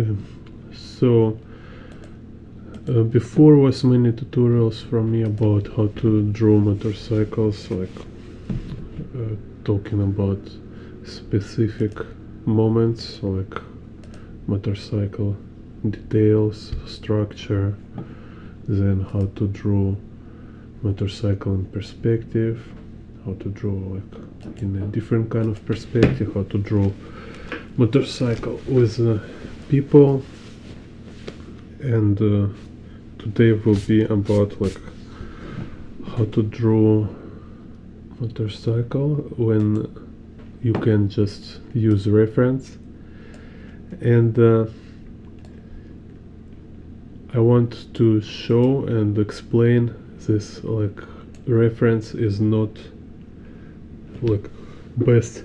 Okay, so before was many tutorials from me about how to draw motorcycles, like talking about specific moments like motorcycle details, structure, then how to draw motorcycle in perspective, how to draw like in a different kind of perspective, how to draw motorcycle with people. And today will be about like how to draw motorcycle when you can just use reference. And I want to show and explain this, like reference is not like best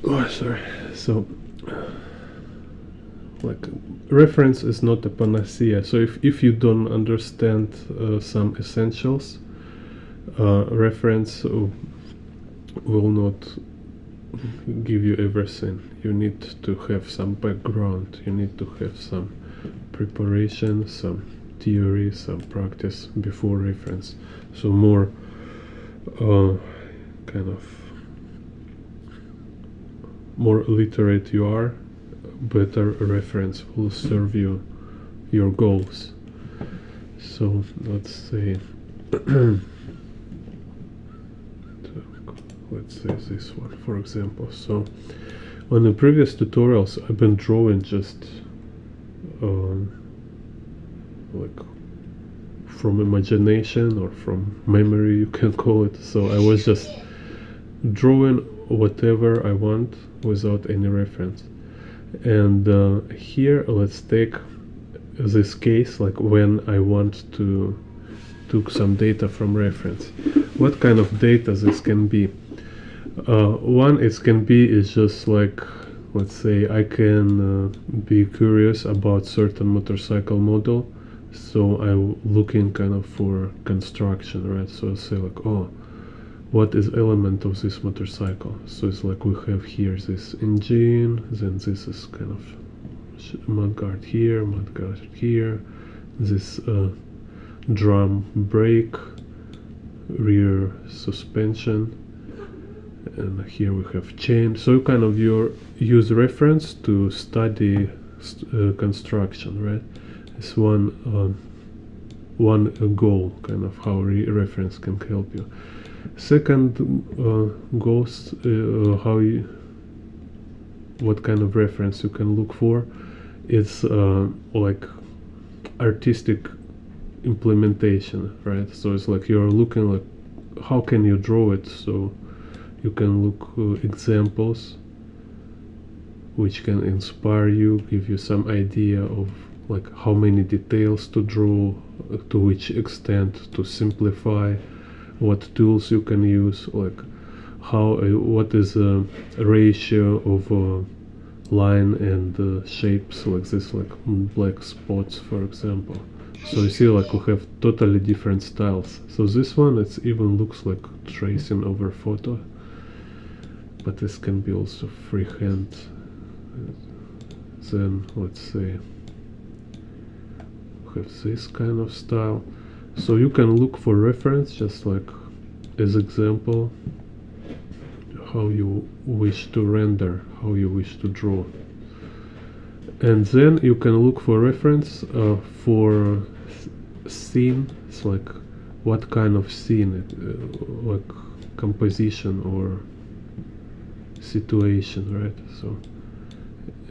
oh sorry, so like reference is not a panacea. So if you don't understand some essentials, reference will not give you everything. You need to have some background, you need to have some preparation, some theory, some practice before reference. So more kind of more literate you are, better reference will serve you your goals. So let's say let's say this one for example. So on the previous tutorials I've been drawing just like from imagination or from memory, you can call it. So I was just drawing whatever I want without any reference. And here let's take this case, like when I want to took some data from reference. What kind of data this can be? One it can be is just like, let's say I can be curious about certain motorcycle model, so I'm looking kind of for construction, right? So I say like, oh, what is element of this motorcycle? So it's like we have here this engine, then this is kind of mudguard here, this drum brake, rear suspension, and here we have chain. So kind of you use reference to study construction, right? It's one goal, kind of how reference can help you. Second goes what kind of reference you can look for. It's like artistic implementation, right? So it's like you're looking like how can you draw it. So you can look examples which can inspire you, give you some idea of like how many details to draw, to which extent to simplify, what tools you can use, like how what is a ratio of line and shapes like this, like black spots for example. So you see like we have totally different styles. So this one, it even looks like tracing over photo, but this can be also freehand. Then let's say we have this kind of style. So you can look for reference, just like as example, how you wish to render, how you wish to draw. And then you can look for reference for scene. It's like what kind of scene, like composition or situation, right? So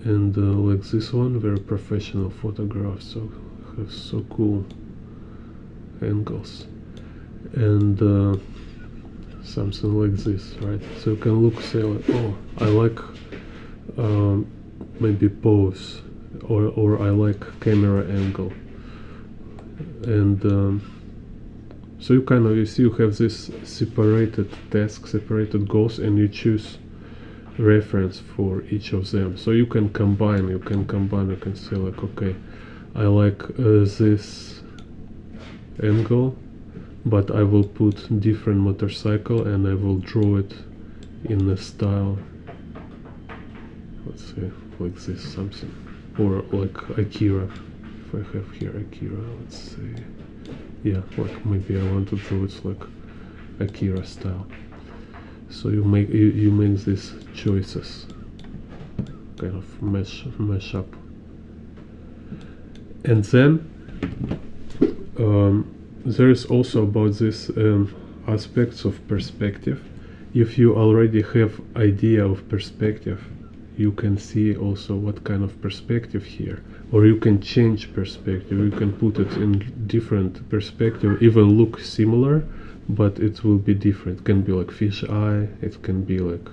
and like this one, very professional photograph, so have so cool angles, and something like this, right? So you can look, say like, oh, I like maybe pose, or I like camera angle, and so you kind of, you see, you have this separated tasks, separated goals, and you choose reference for each of them. So you can combine, you can say like, okay, I like this angle, but I will put different motorcycle and I will draw it in a style, let's say like this something, or like Akira. If I have here Akira, let's say, yeah, like maybe I want to draw it like Akira style. So you make these choices, kind of mesh up, and then there is also about this aspects of perspective. If you already have idea of perspective, you can see also what kind of perspective here, or you can change perspective. You can put it in different perspective, even look similar, but it will be different. It can be like fish eye, it can be like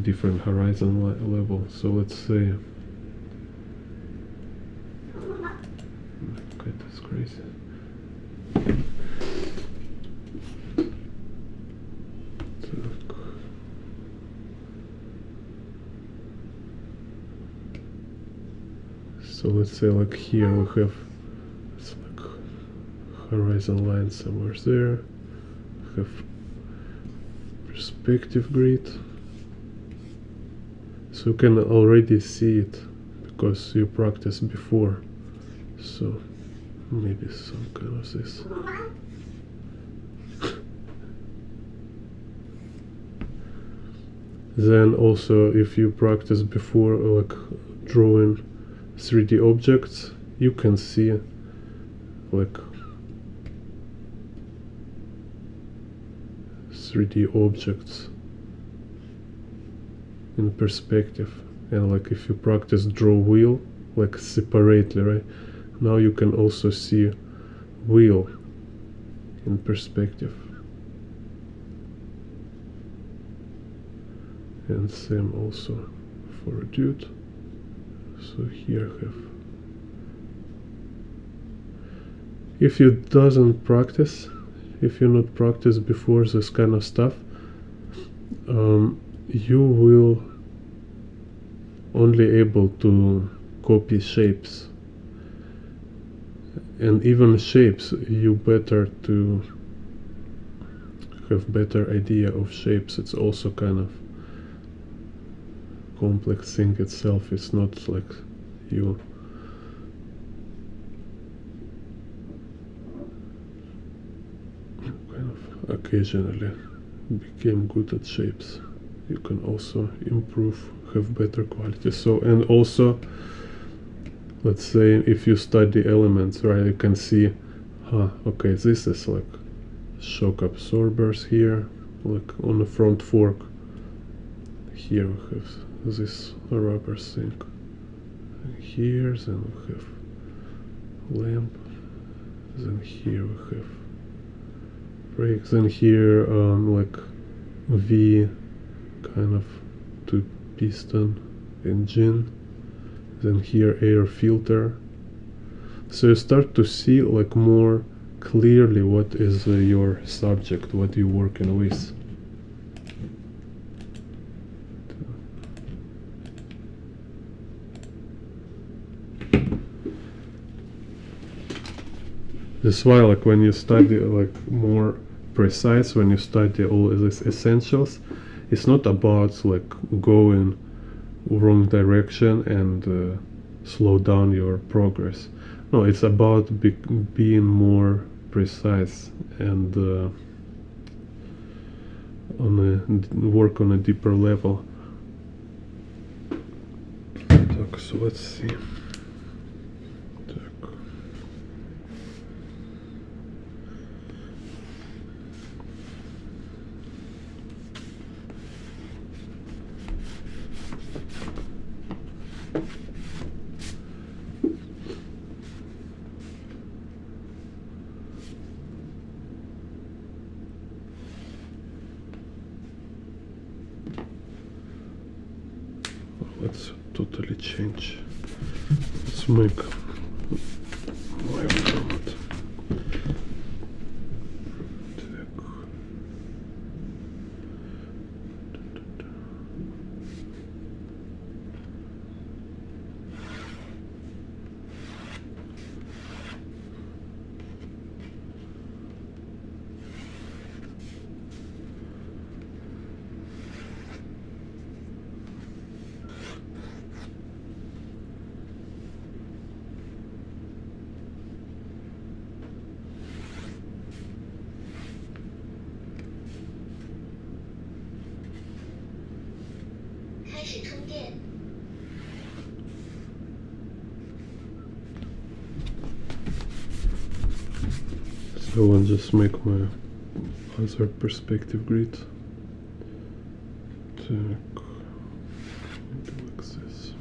different horizon level. So let's say, okay, that's crazy. So let's say like here we have, it's like horizon line somewhere there. We have perspective grid. So you can already see it because you practiced before. So maybe some kind of this. Then also, if you practice before like drawing 3D objects, you can see like 3D objects in perspective. And like if you practice draw wheel like separately, right, now you can also see wheel in perspective. And same also for a dude. So here have, if you doesn't practice, if you not practice before this kind of stuff, you will only able to copy shapes, and even shapes you better to have better idea of shapes. It's also kind of complex thing itself. It's not like you kind of occasionally became good at shapes. You can also improve, have better quality. So, and also, let's say if you study elements, right, you can see, okay, this is like shock absorbers here, like on the front fork. Here we have this rubber thing. And here, then we have lamp. Then here we have brakes. Then here, like V, kind of two piston engine. Then here air filter. So you start to see like more clearly what is your subject, what you're working with. That's why, like, when you study like more precise, when you study all these essentials, it's not about like going wrong direction and slow down your progress. No, it's about being more precise and work on a deeper level. So let's see. Let's totally change. Let's make my format. I will just make my other perspective grid. Так, like this.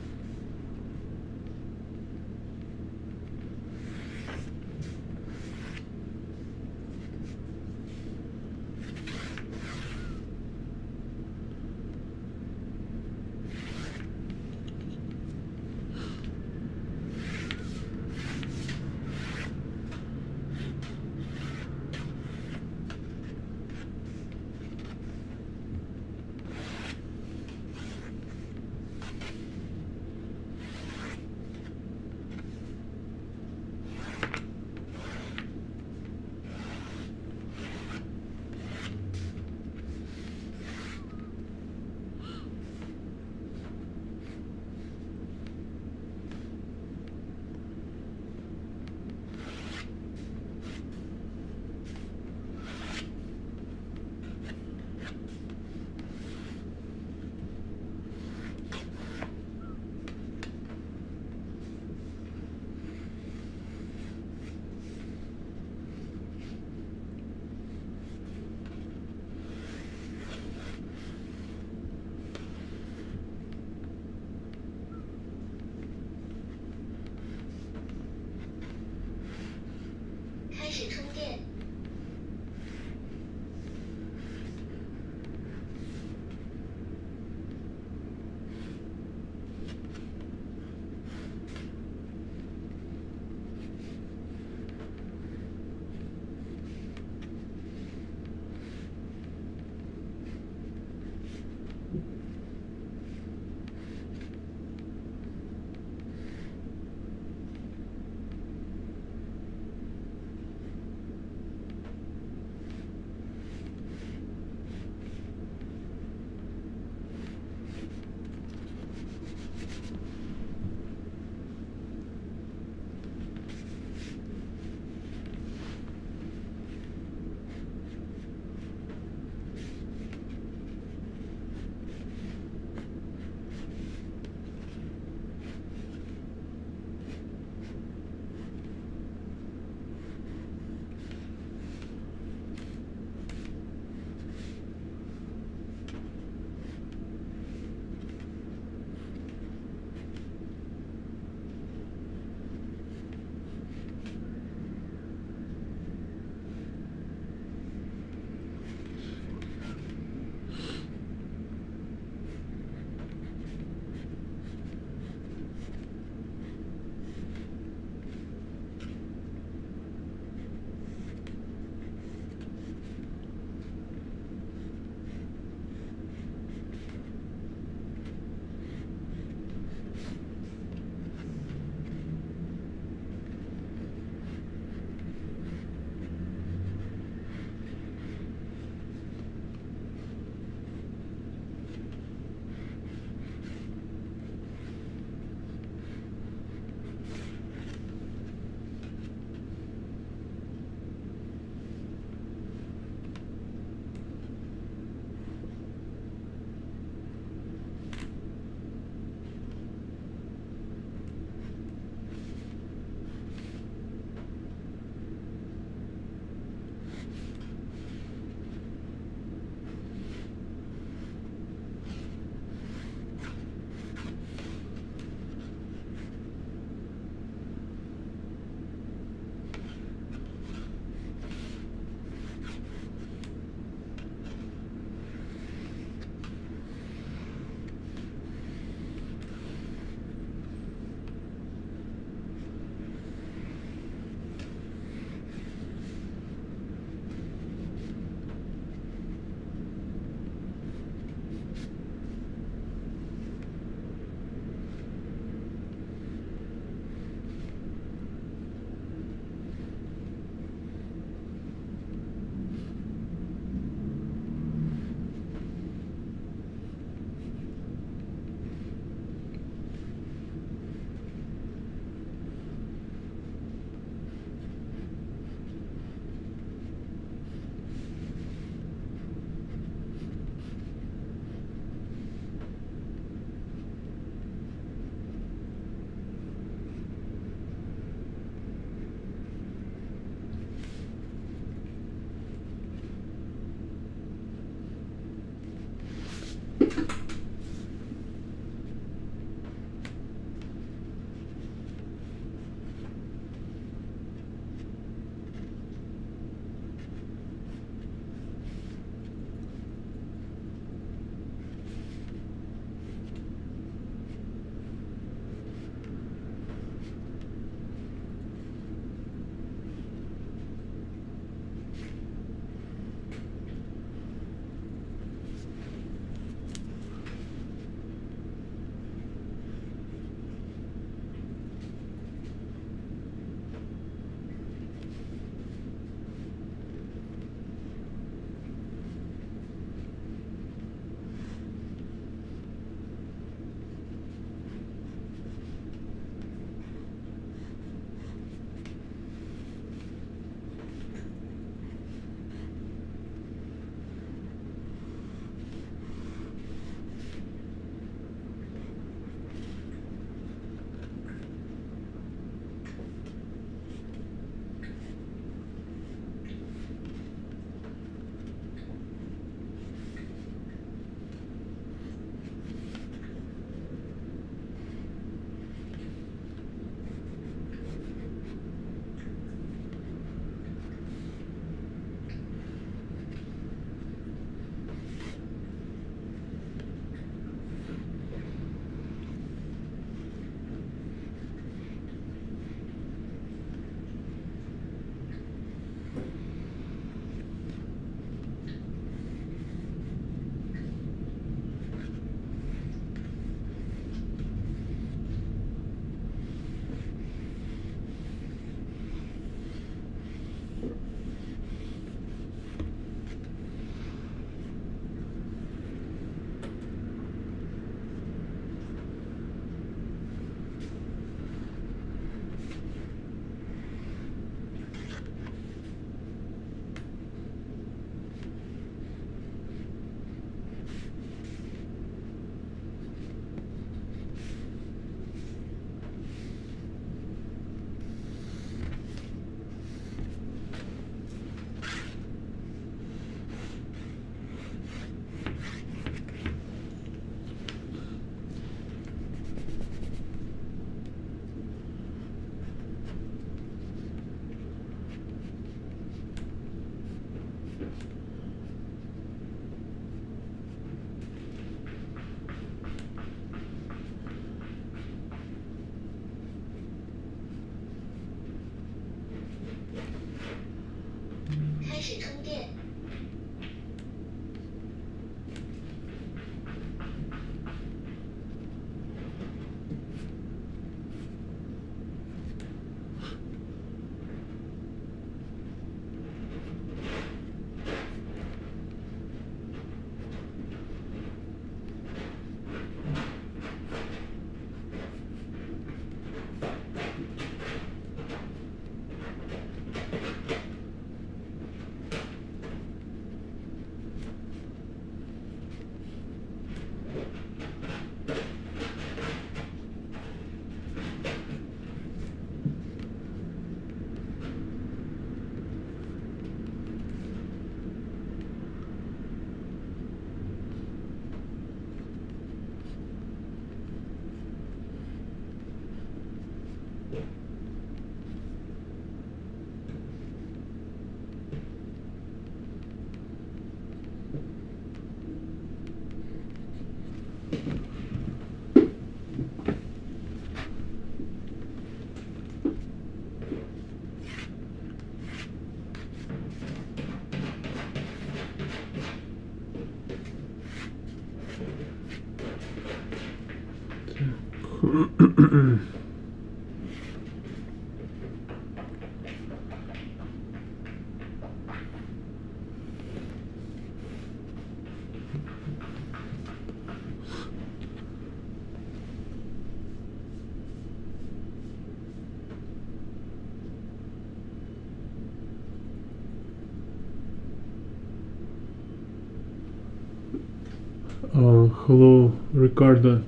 Hello, Ricardo.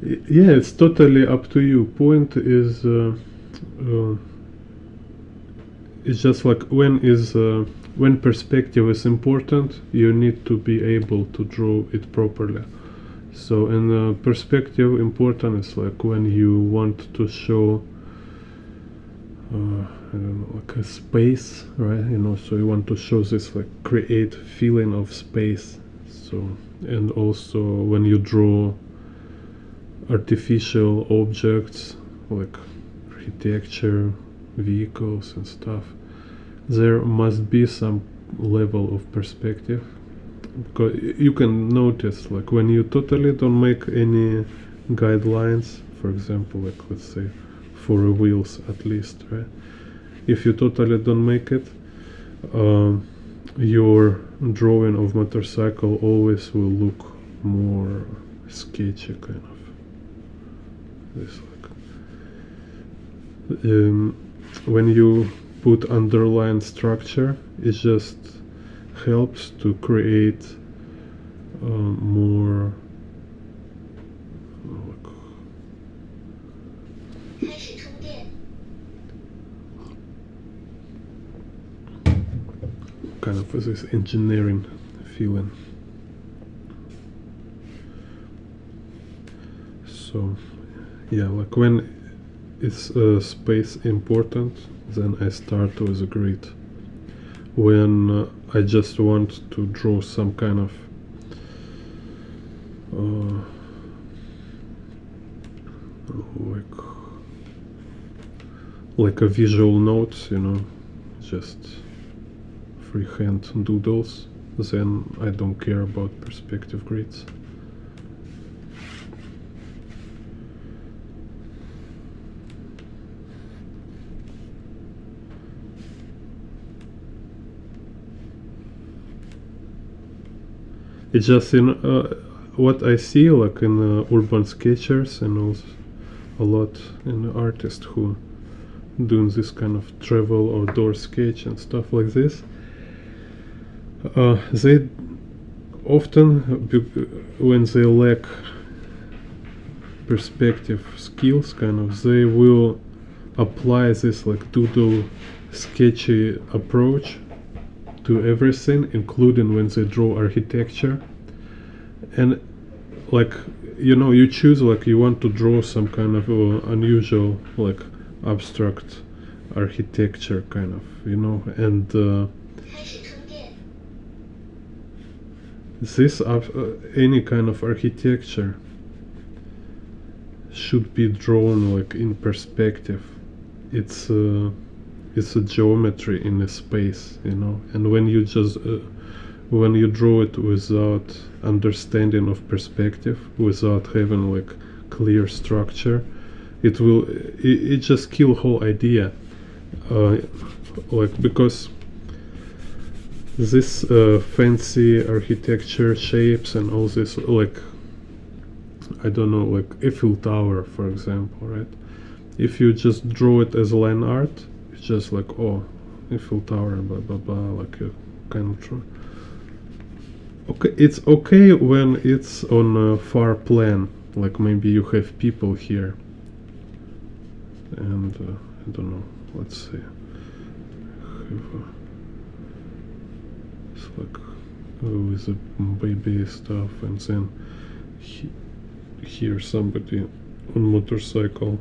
Yeah, it's totally up to you. Point is, it's just like when perspective is important, you need to be able to draw it properly. So, in perspective, important is like when you want to show, I don't know, like a space, right? You know, so you want to show this, like, create feeling of space. So, and also when you draw artificial objects like architecture, vehicles and stuff, there must be some level of perspective, because you can notice, like, when you totally don't make any guidelines, for example, like, let's say for wheels at least, right? If you totally don't make it, your drawing of motorcycle always will look more sketchy, kind of this, like, when you put underline structure, it just helps to create more kind of this engineering feeling. So yeah, like when it's space important, then I start with a grid. When I just want to draw some kind of like a visual notes, you know, just freehand doodles, then I don't care about perspective grids. It's just in what I see, like in urban sketchers, and also a lot in artists who doing this kind of travel or door sketch and stuff like this. They often, when they lack perspective skills, kind of, they will apply this like doodle sketchy approach to everything, including when they draw architecture. And like, you know, you choose, like, you want to draw some kind of unusual, like, abstract architecture, kind of, you know, and this any kind of architecture should be drawn like in perspective. It's a geometry in a space, you know, and when you just when you draw it without understanding of perspective, without having like clear structure, it just kill whole idea, like, because this fancy architecture shapes and all this, like, I don't know, like Eiffel Tower, for example, right? If you just draw it as line art, it's just like, oh, Eiffel Tower, blah blah blah, like a kind of okay. It's okay when it's on a far plan, like maybe you have people here, and I don't know, let's see, it's like with the baby stuff, and then here somebody on motorcycle,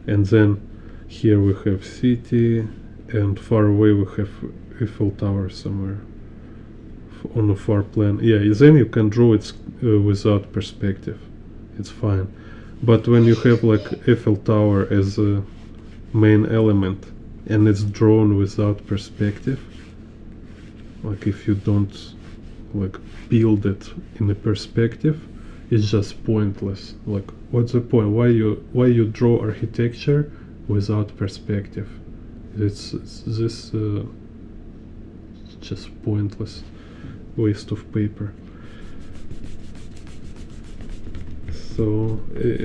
and then here we have city, and far away we have Eiffel Tower somewhere on a far plan. Yeah, then you can draw it without perspective. It's fine. But when you have like Eiffel Tower as a main element and it's drawn without perspective, like if you don't like build it in a perspective, it's just pointless. Like, what's the point? Why you draw architecture without perspective? It's this just pointless waste of paper. So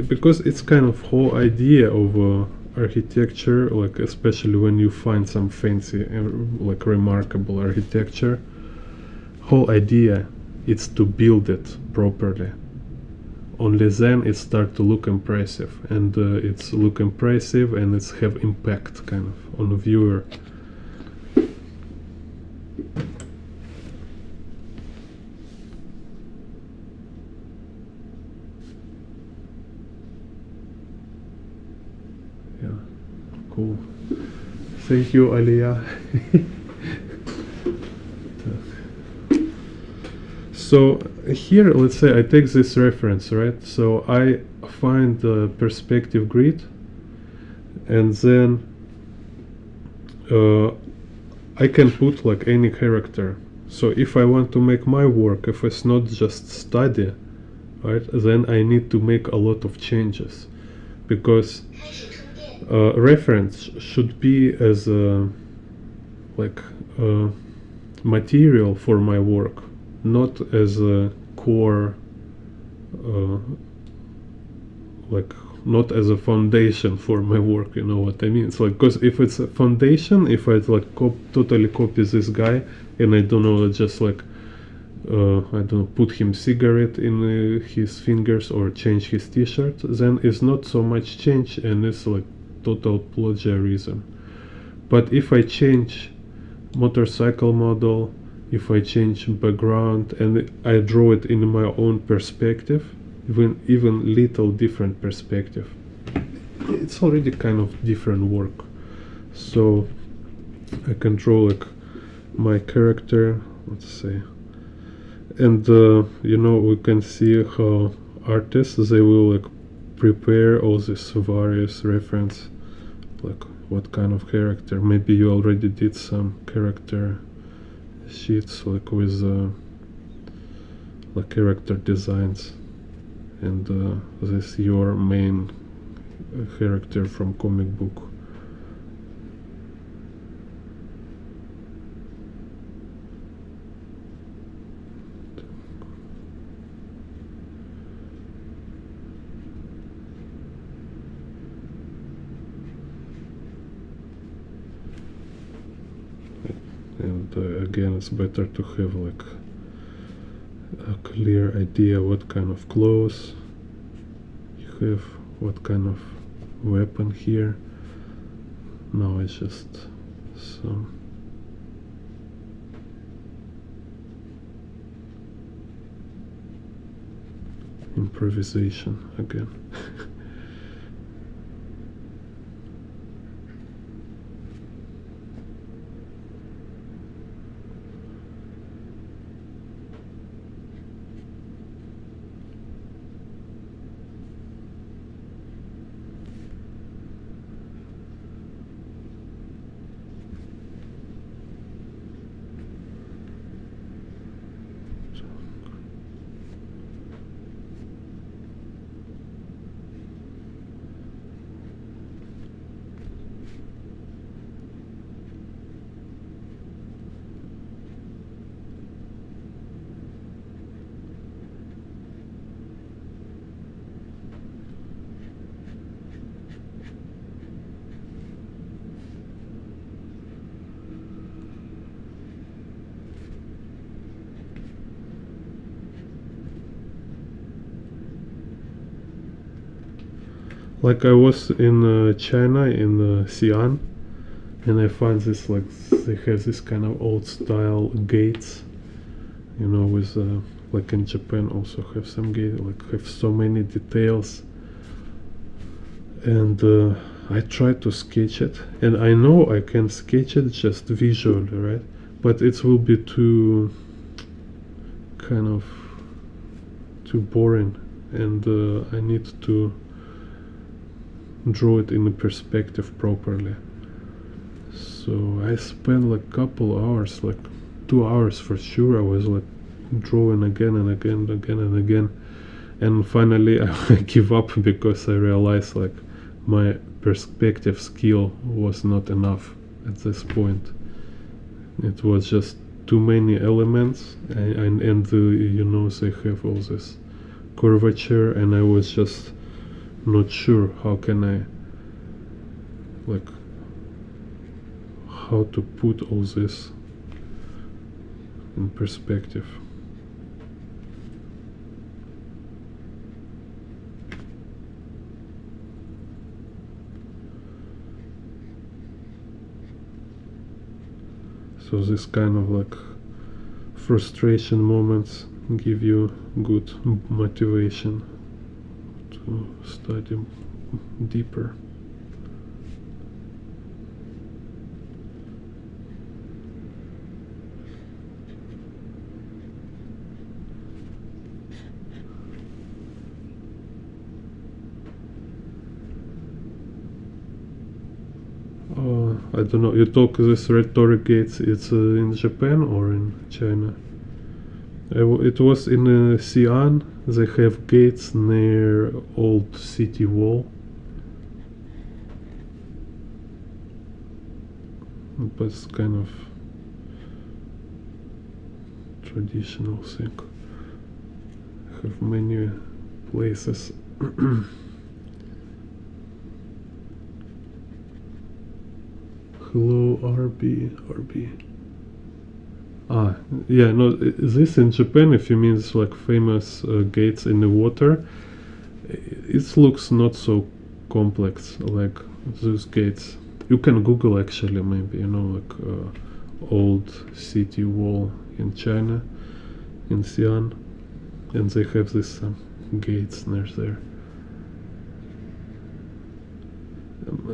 because it's kind of whole idea of architecture, like especially when you find some fancy like remarkable architecture, whole idea is to build it properly. Only then it start to look impressive, and it's look impressive and it's have impact kind of on the viewer. Yeah, cool. Thank you, Aliyah. So here, let's say I take this reference, right? So I find the perspective grid, and then I can put like any character. So if I want to make my work, if it's not just study, right, then I need to make a lot of changes, because reference should be as a like material for my work, not as a core, like not as a foundation for my work. You know what I mean? It's like, because if it's a foundation, if I like totally copy this guy and I don't know, just like I don't know, put him cigarette in his fingers or change his t-shirt, then it's not so much change and it's like total plagiarism. But if I change motorcycle model, if I change background and I draw it in my own perspective, even little different perspective, it's already kind of different work. So I can draw like my character, let's say, and you know, we can see how artists, they will like prepare all these various reference, like what kind of character. Maybe you already did some character sheets like with like character designs, and this your main character from comic book. And again, it's better to have like a clear idea what kind of clothes you have, what kind of weapon here. Now it's just some improvisation again. Like I was in China, in Xi'an, and I find this, like, they have this kind of old style gates, you know, with like in Japan also have some gate, like have so many details, and I tried to sketch it, and I know I can sketch it just visually, right? But it will be too kind of too boring, and I need to draw it in a perspective properly. So I spent like couple hours, like 2 hours for sure. I was like drawing again and again, again and again, and finally I give up because I realized like my perspective skill was not enough at this point. It was just too many elements, and you know, they have all this curvature, and I was just not sure how can I, like, how to put all this in perspective. So this kind of like frustration moments give you good motivation to study deeper. I don't know, you talk this rhetoric gates, it's in Japan or in China? It was in Xi'an. They have gates near old city wall. But it's kind of traditional thing. Have many places. Hello, RB. Ah, yeah, no, this in Japan, if you mean it's like famous gates in the water, it looks not so complex like those gates. You can Google actually, maybe, you know, like old city wall in China, in Xi'an, and they have these gates near there.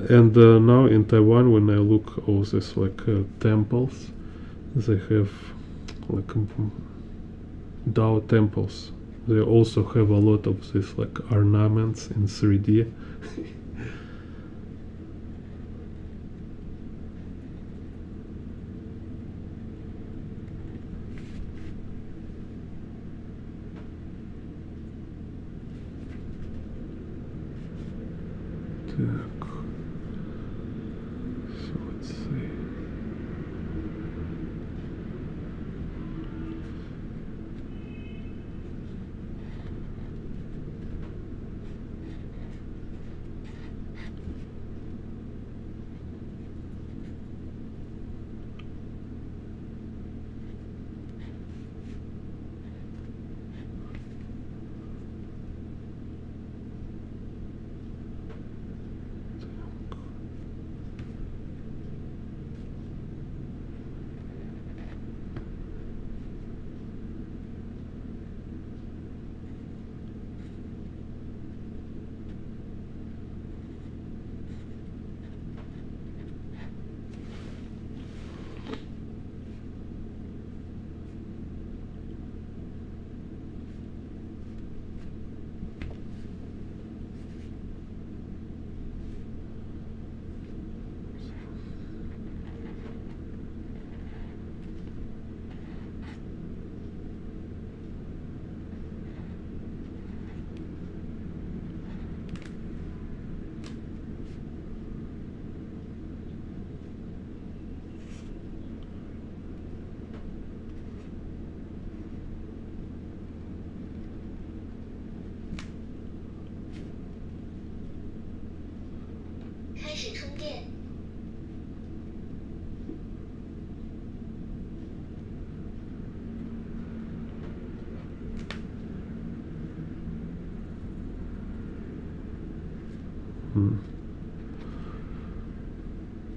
And now in Taiwan, when I look all these like temples, they have like Dao temples. They also have a lot of these like ornaments in 3D. So let's see.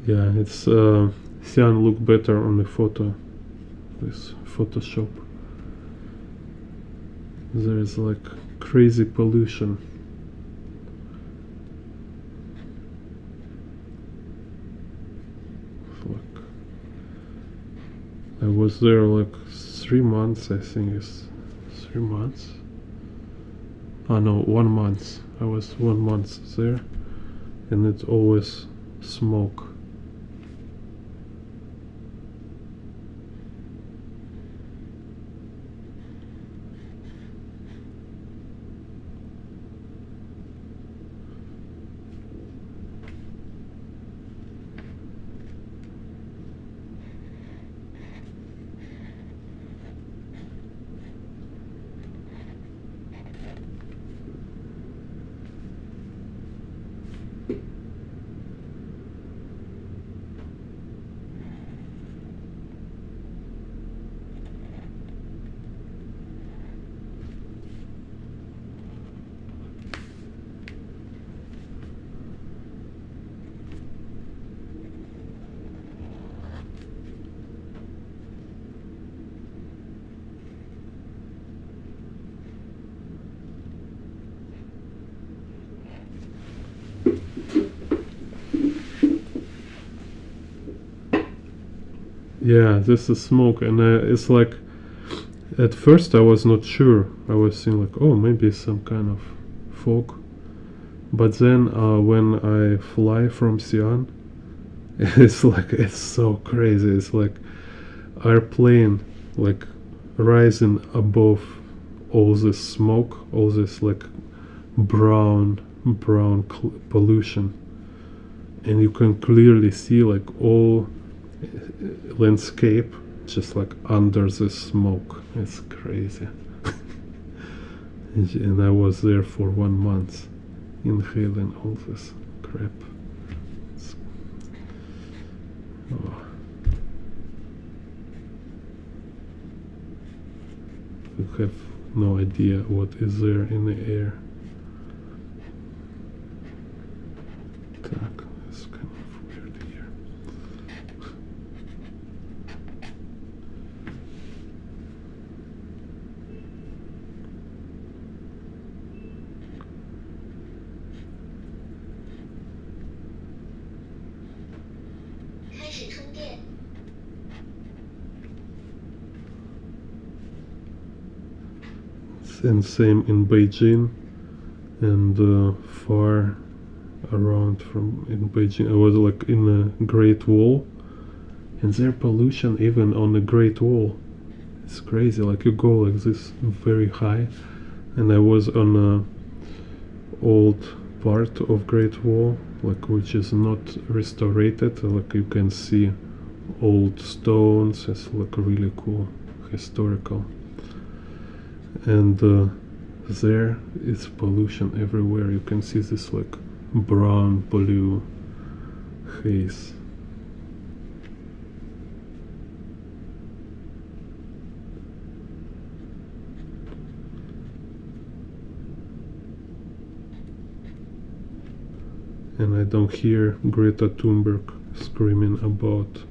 Yeah, it's Xi'an look better on the photo with Photoshop. There is like crazy pollution. I was there like 3 months, I think it's 3 months. Oh no, 1 month. I was 1 month there, and it's always smoke. Yeah, this is smoke, and it's like at first I was not sure. I was thinking like, oh, maybe it's some kind of fog. But then when I fly from Xi'an, it's so crazy. It's like airplane like rising above all this smoke, all this like brown pollution, and you can clearly see like all landscape just like under the smoke. It's crazy. And I was there for 1 month inhaling all this crap. Oh. You have no idea what is there in the air. Так, it's kind of weird here. And same in Beijing, and far around from in Beijing I was like in a Great Wall, and there pollution even on the Great Wall. It's crazy, like you go like this very high, and I was on a old part of Great Wall, like which is not restored, like you can see old stones. It's like really cool, historical. And there is pollution everywhere. You can see this like brown blue haze. And I don't hear Greta Thunberg screaming about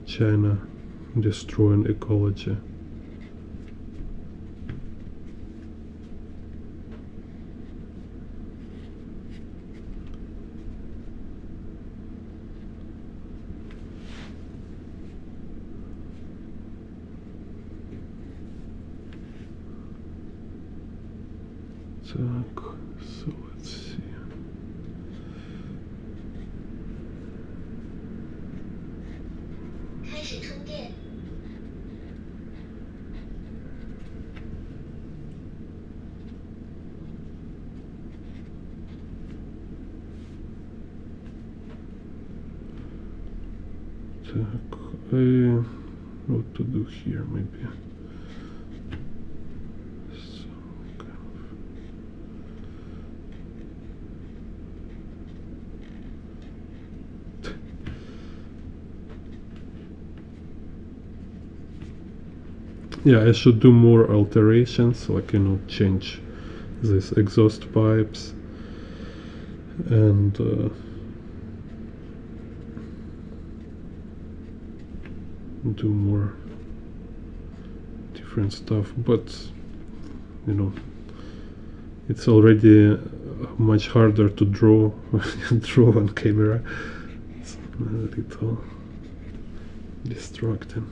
China destroying ecology. Так, so let's see. Так, what to do here maybe? So, kind of. Yeah, I should do more alterations, like, you know, change these exhaust pipes and do more different stuff, but you know, it's already much harder to draw draw on camera. It's a little distracting.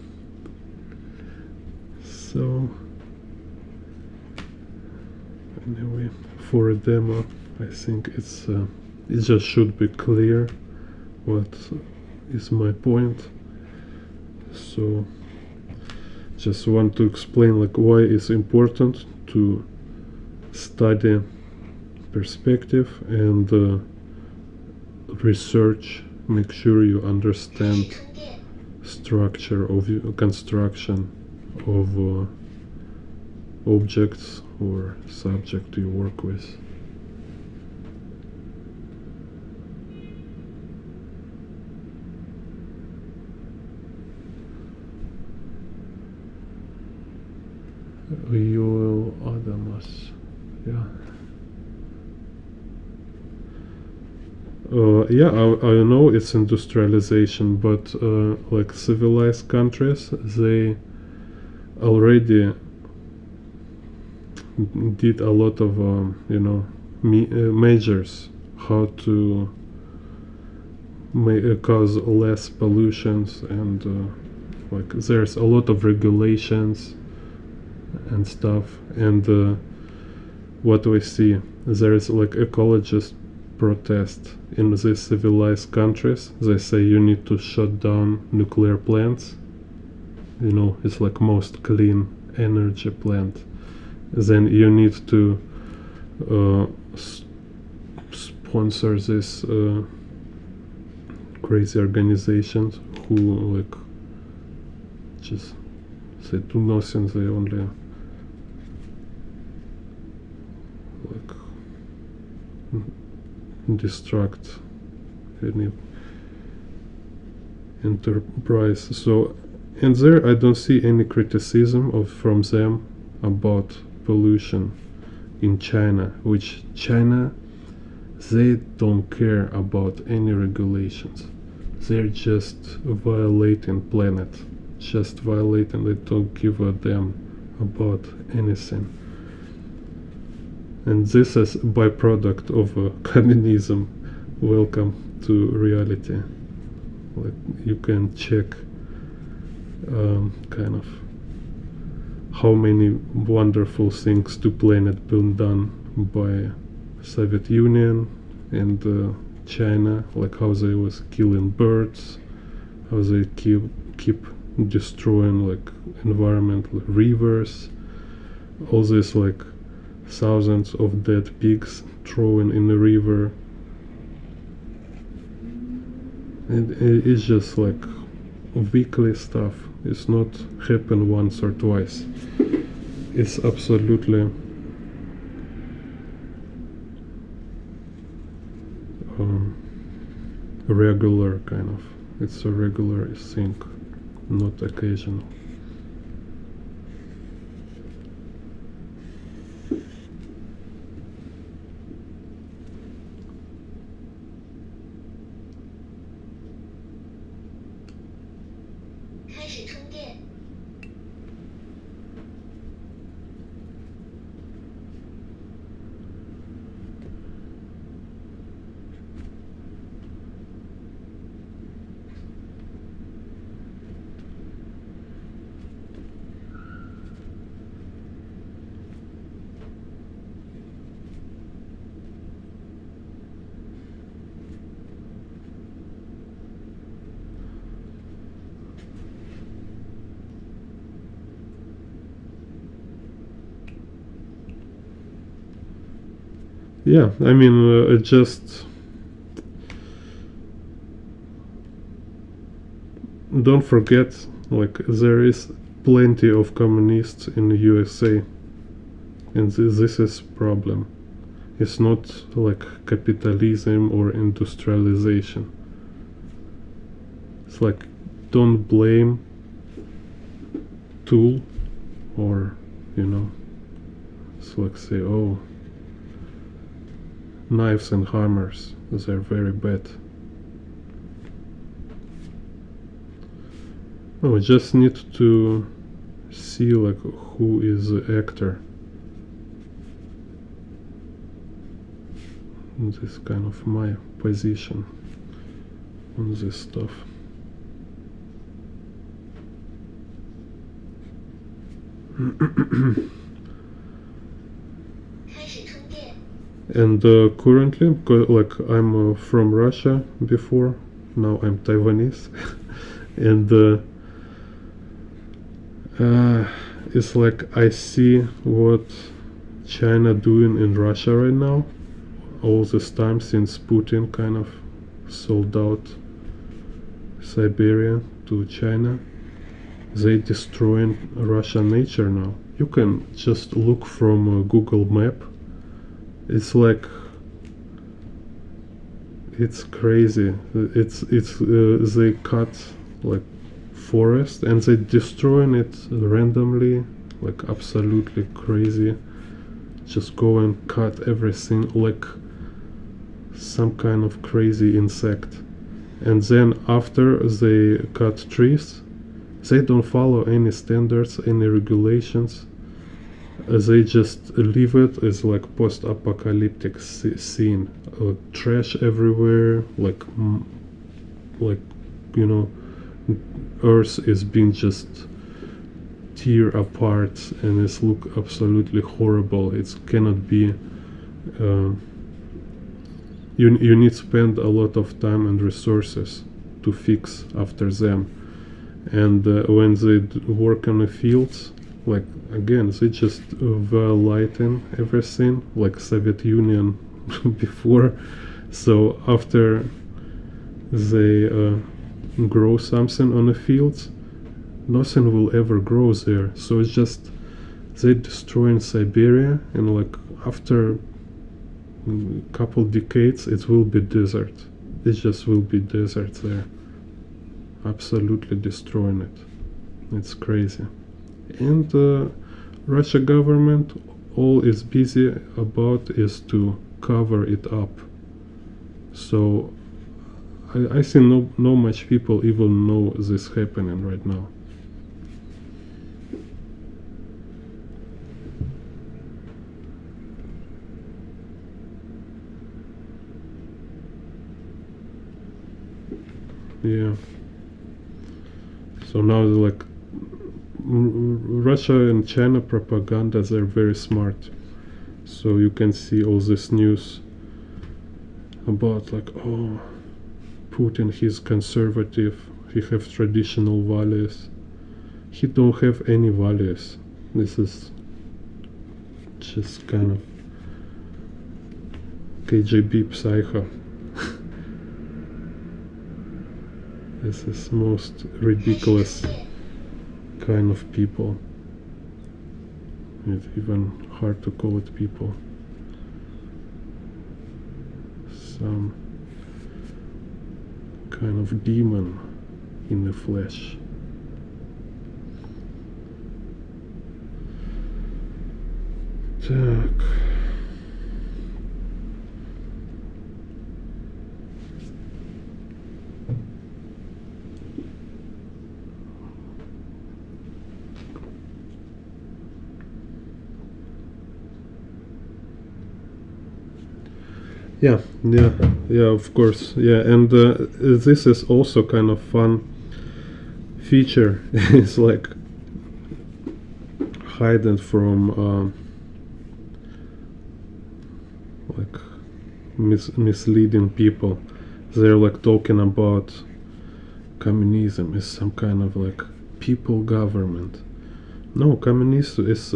So anyway, for a demo, I think it just should be clear what is my point. So just want to explain like why it's important to study perspective and research. Make sure you understand structure of construction of objects or subject you work with. Yoel Adamas, yeah. Yeah, I know it's industrialization, but like civilized countries, they already did a lot of measures how to cause less pollutions, and like there's a lot of regulations and stuff. And what we see, there is like ecologist protest in these civilized countries. They say you need to shut down nuclear plants. It's like most clean energy plant. Then you need to sponsor these crazy organizations who like just say do nothing. They only like destruct any enterprise. So, and there I don't see any criticism from them about pollution in China, which China, they don't care about any regulations. They're just violating planet, just violating. They don't give a damn about anything. And this is byproduct of communism. Welcome to reality. Like you can check kind of how many wonderful things to planet been done by Soviet Union and China, like how they was killing birds, how they keep destroying like environment, like rivers, all this like thousands of dead pigs thrown in the river. And it's just like weekly stuff. It's not happen once or twice. It's absolutely regular kind of. It's a regular thing, not occasional. Yeah, I mean, just don't forget, like there is plenty of communists in the USA, and this is problem. It's not like capitalism or industrialization. It's like don't blame tool, or it's like say, oh, knives and hammers, they're very bad. No, we just need to see like who is the actor in this kind of my position on this stuff. And currently, like I'm from Russia before, now I'm Taiwanese, and it's like I see what China doing in Russia right now. All this time since Putin kind of sold out Siberia to China, they destroying Russian nature now. You can just look from Google Map. It's like it's crazy. It's they cut like forest and they destroying it randomly, like absolutely crazy. Just go and cut everything like some kind of crazy insect. And then after they cut trees, they don't follow any standards, any regulations. They just leave it as like post-apocalyptic scene, trash everywhere, like you know, Earth is being just tear apart, and it's look absolutely horrible. It cannot be. You need to spend a lot of time and resources to fix after them. And when they work on the fields, like again, they just violating everything, like Soviet Union before. So after they grow something on the fields, nothing will ever grow there. So it's just they destroying Siberia, and like after a couple decades, it will be desert. It just will be desert there. Absolutely destroying it. It's crazy. And Russia government, all is busy about is to cover it up. So I think no much people even know this happening right now. Yeah. So now like Russia and China propaganda, they're very smart. So you can see all this news about like, oh, Putin, he's conservative, he have traditional values. He don't have any values. This is just kind of KGB psycho. This is most ridiculous kind of people. It's even hard to call it people. Some kind of demon in the flesh. Так. Yeah, of course. Yeah, and this is also kind of fun feature. It's like hidden from like misleading people. They're like talking about communism is some kind of like people government. No, communism is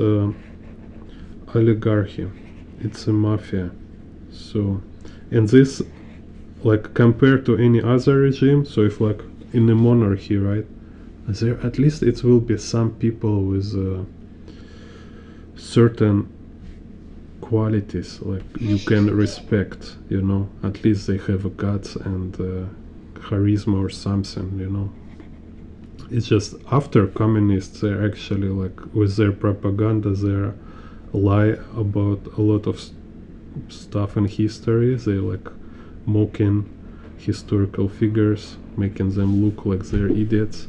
oligarchy. It's a mafia. So, and this, like compared to any other regime, so if like in a monarchy, right, there at least it will be some people with certain qualities like you can respect, you know, at least they have a guts and charisma or something, you know. It's just after communists, they're actually like with their propaganda, they lie about a lot of stuff in history. They like mocking historical figures, making them look like they're idiots,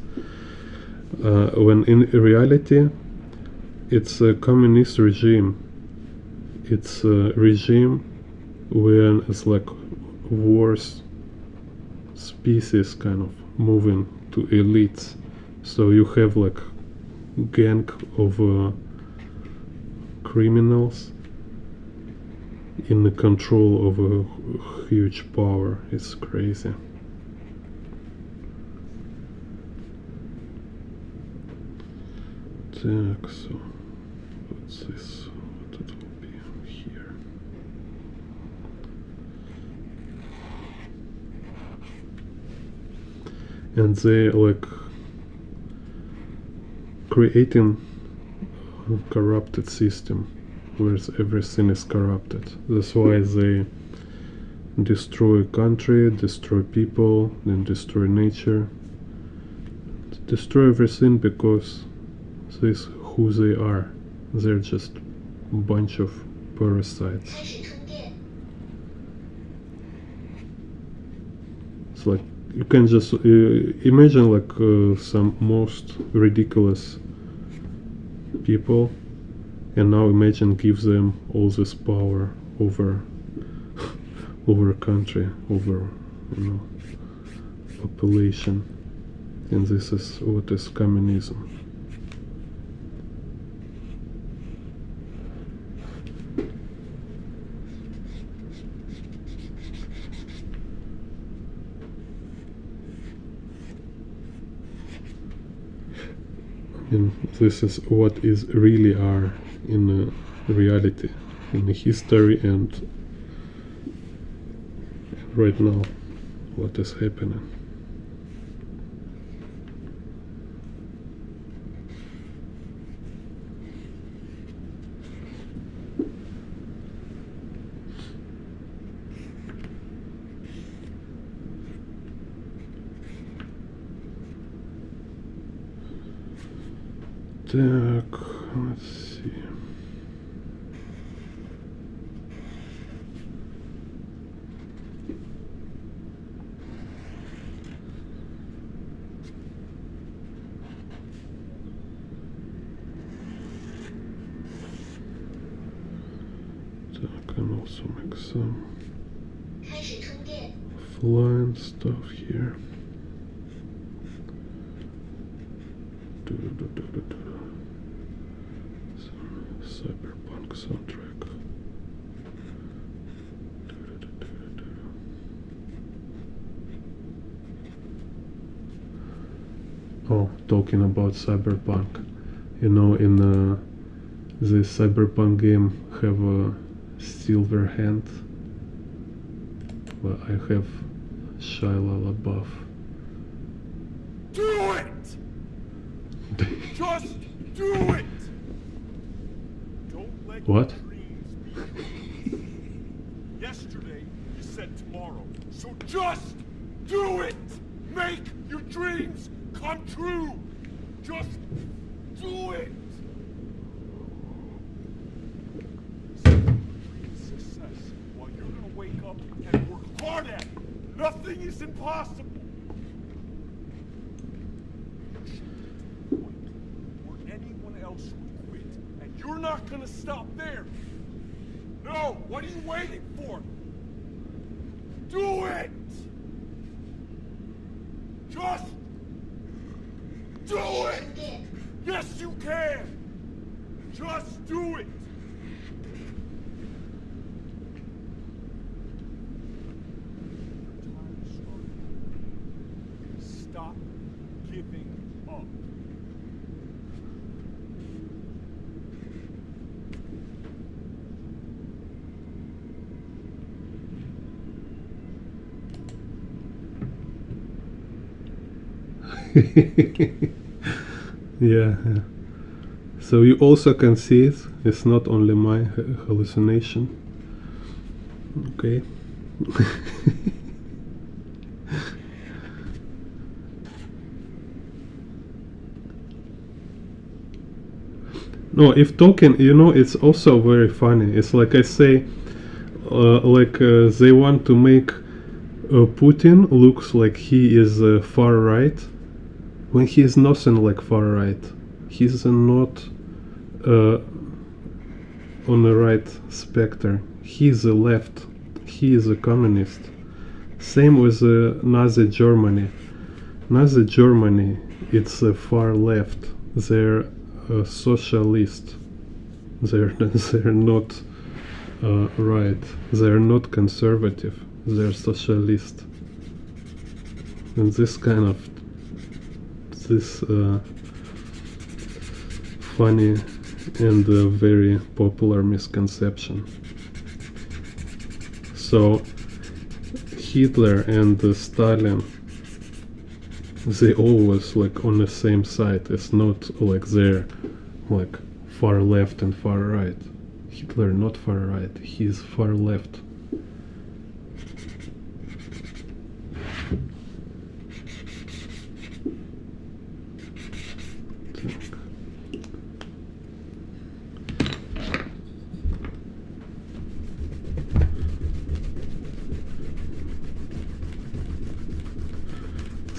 when in reality it's a communist regime. It's a regime when it's like worse species kind of moving to elites. So you have like gang of criminals in the control of a huge power. It's crazy. Так, so what's this? What it will be here? And they like creating a corrupted system where everything is corrupted. That's why they destroy country, destroy people, then destroy nature, destroy everything, because this is who they are. They're just a bunch of parasites. It's like you can just imagine like some most ridiculous people, and now imagine give them all this power over over a country, over population, and this is what is communism. And this is what is really are in reality, in the history, and right now what is happening. Так, let's see. I can also make some flying stuff here. Some cyberpunk soundtrack. Oh, talking about cyberpunk, in the cyberpunk game have a silver hand, but I have Shia LaBeouf. Do it! Just do it! Don't let What? your dreams be. Yesterday you said tomorrow, so just do it! Make your dreams come true! Just do it! Success while you're gonna wake up and work hard at it. Nothing is impossible. Else would quit, and you're not gonna stop there. No, what are you waiting for? Do it! Just do it! Yes, you can! Just do it! Stop giving up. Yeah. So you also can see it. It's not only my hallucination. Okay. No, if talking, it's also very funny. It's like I say, they want to make Putin looks like he is far right, when he is nothing like far right. He's not on the right spectrum. He is a left. He is a communist. Same with Nazi Germany. Nazi Germany, it's far left. They're socialist. They're not right. They're not conservative. They're socialist. And this kind of funny and very popular misconception. So Hitler and Stalin, they always like on the same side. It's not like they're like far left and far right. Hitler not far right, he's far left.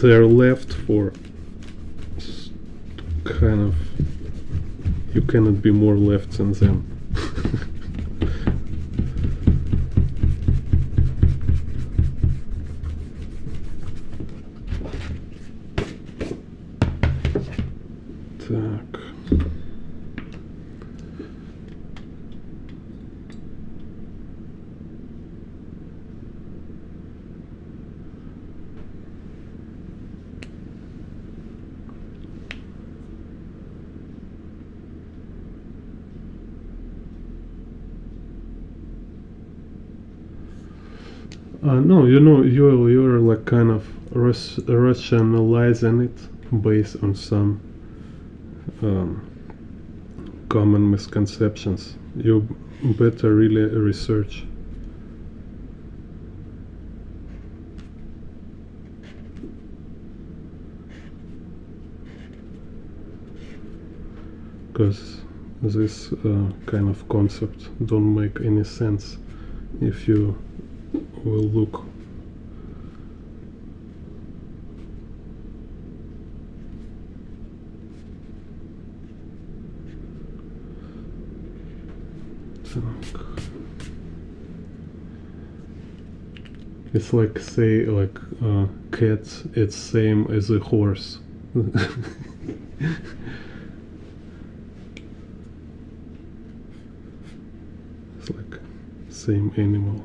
They're left for kind of, you cannot be more left than them. Так. No, you're like kind of rationalizing it based on some common misconceptions. You better really research. Because this kind of concept don't make any sense if you will look. It's like say like cat, it's same as a horse. It's like same animal.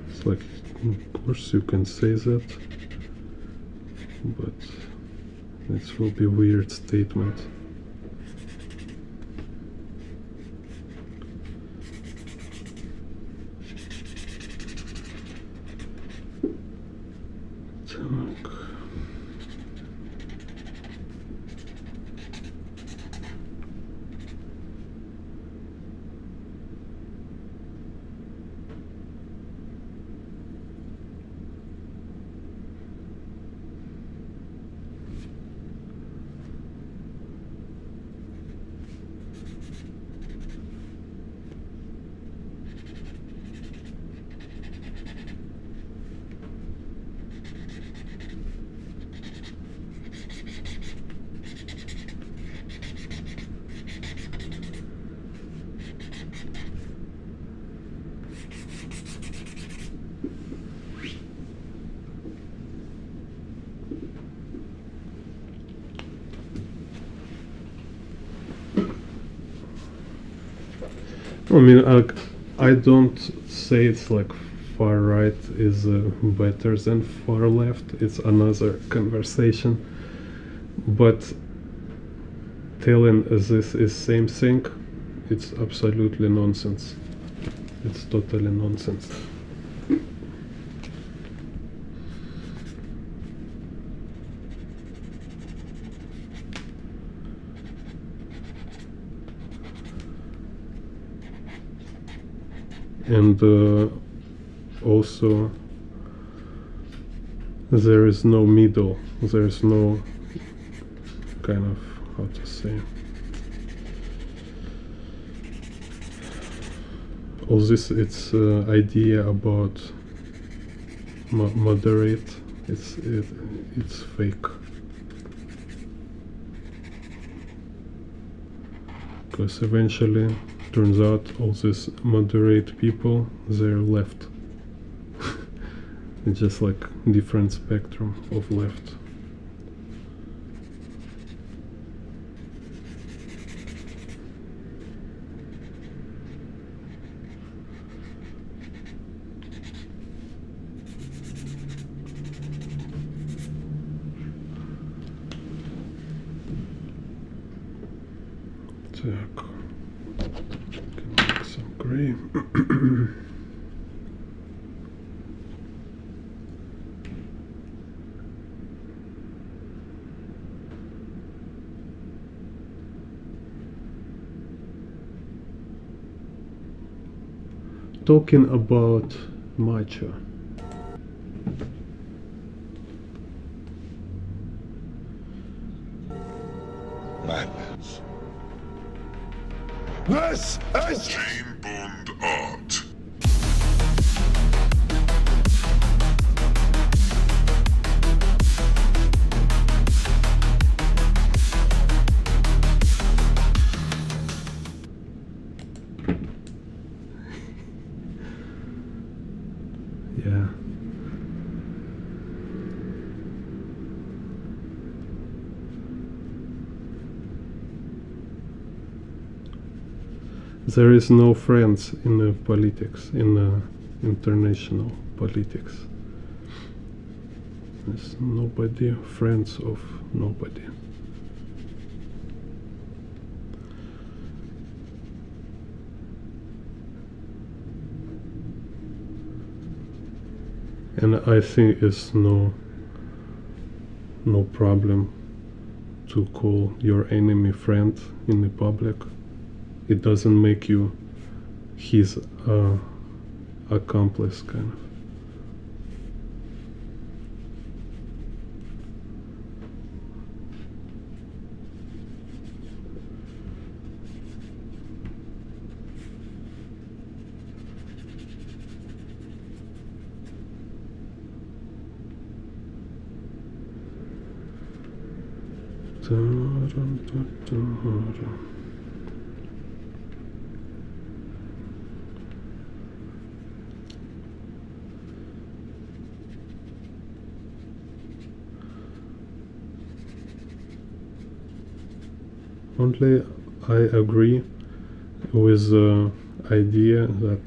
It's like, of course you can say that, but it will be a weird statement. Так. I mean, I don't say it's like far right is better than far left. It's another conversation. But telling this is same thing, it's absolutely nonsense. It's totally nonsense. And also there is no middle, there is no kind of, how to say, all this, it's idea about moderate, it's fake. Because eventually turns out all these moderate people, they're left. It's just like different spectrum of left. Так, can make some gray. Talking about matcha. Madness. This is Jane Bond art. Yeah. There is no friends in the politics, in the international politics. There's nobody, friends of nobody. And I think it's no problem to call your enemy friend in the public. It doesn't make you his accomplice, kind of. Only I agree with the idea that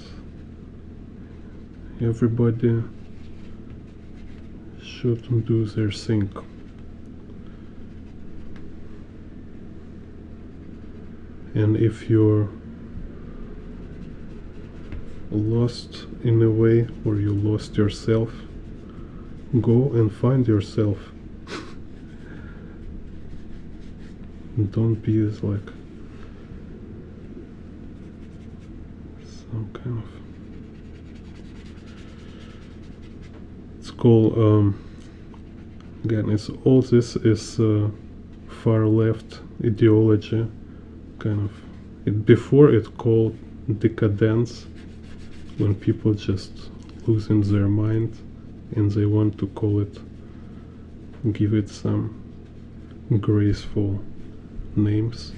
everybody should do their thing. And if you're lost in a way, or you lost yourself, go and find yourself. Don't be as like some kind of, it's called again, it's all this is far left ideology, kind of. Before it called decadence, when people just losing their mind and they want to call it, give it some graceful names.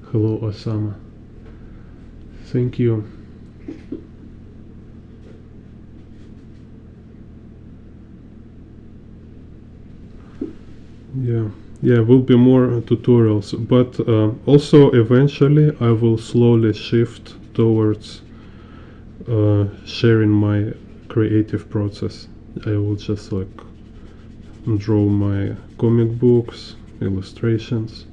Hello, Osama. Thank you. Yeah, will be more tutorials, but also eventually I will slowly shift towards sharing my creative process. I will just like draw my comic books, illustrations.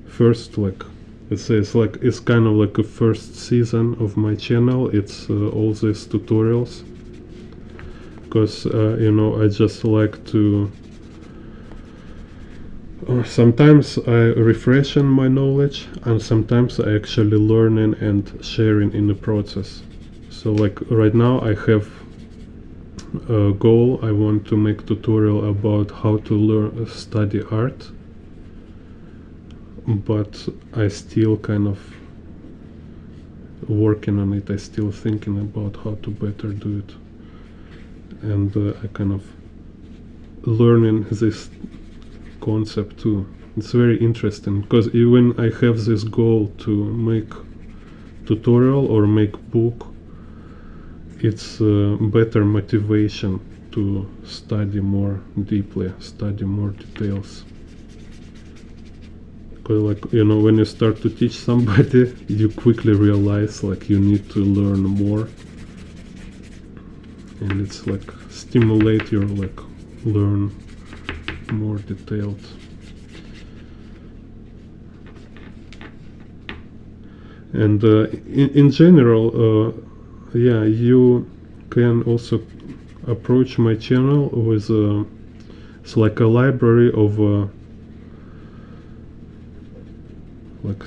First, like it's kind of like a first season of my channel. It's all these tutorials, because I just like to sometimes I refreshing my knowledge, and sometimes I actually learning and sharing in the process. So like right now I have goal. I want to make tutorial about how to learn study art, but I still kind of working on it. I still thinking about how to better do it, and I kind of learning this concept too. It's very interesting because even I have this goal to make tutorial or make book, it's better motivation to study more deeply, study more details. Because, like, you know, when you start to teach somebody, you quickly realize like you need to learn more, and it's like stimulate your like learn more detailed. And in general, yeah, you can also approach my channel with it's like a library of like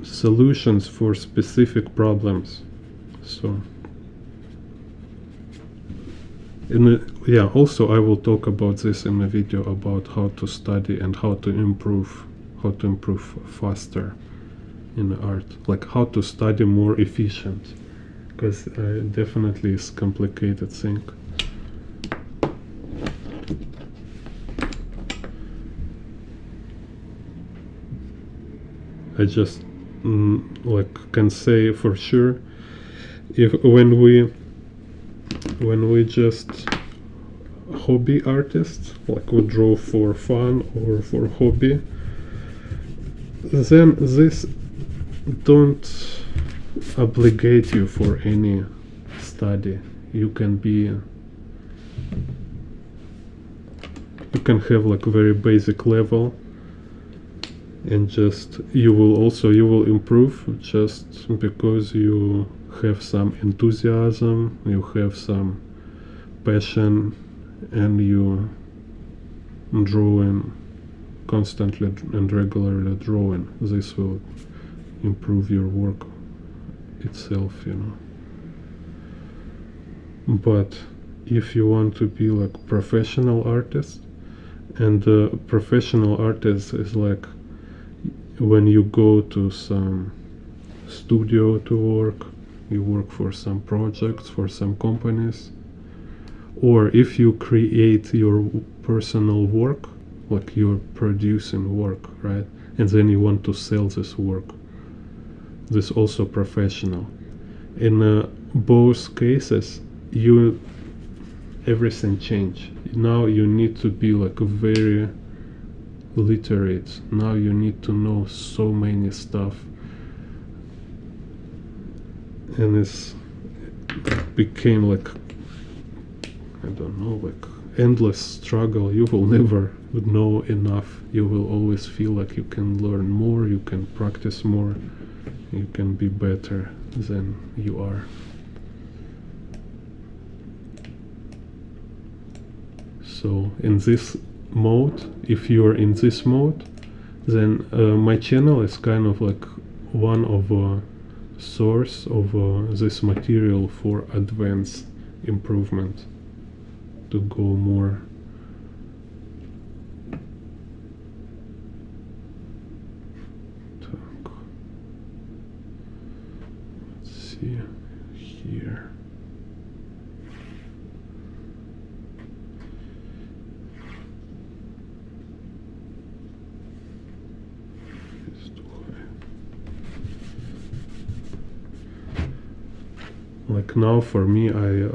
solutions for specific problems. So, yeah, also I will talk about this in a video about how to study and how to improve faster in art, like how to study more efficient, because definitely is complicated thing. I just like can say for sure, if when we just hobby artists, like we draw for fun or for hobby, then this don't obligate you for any study. You can have like a very basic level, and just you will improve just because you have some enthusiasm, you have some passion, and you drawing constantly and regularly drawing. This will improve your work itself, you know. But if you want to be like professional artist, and professional artist is like when you go to some studio to work, you work for some projects, for some companies, or if you create your personal work, like you're producing work, right? And then you want to sell this work. This also professional. In both cases, everything change. Now you need to be like very literate. Now you need to know so many stuff, and it became like, I don't know, like endless struggle. You will never know enough. You will always feel like you can learn more, you can practice more, you can be better than you are. So in this mode, if you are in this mode, then my channel is kind of like one of a source of this material for advanced improvement, to go more. Let's see here. It's too high. Like now for me, I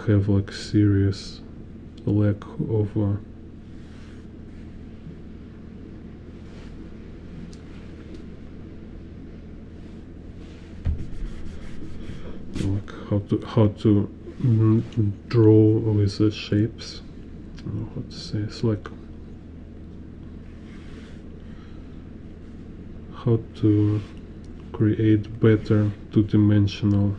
have like serious lack of like how to draw with the shapes. I don't know how to say. It's like how to create better two-dimensional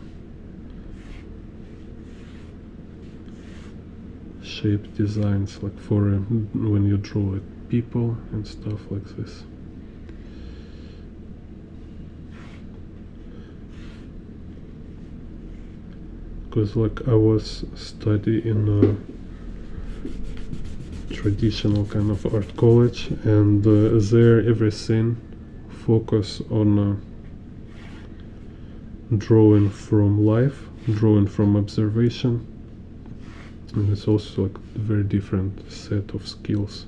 shape designs, like for when you draw like people and stuff like this. because like I was studying a traditional kind of art college, and there everything focus on drawing from life, drawing from observation, and it's also like a very different set of skills.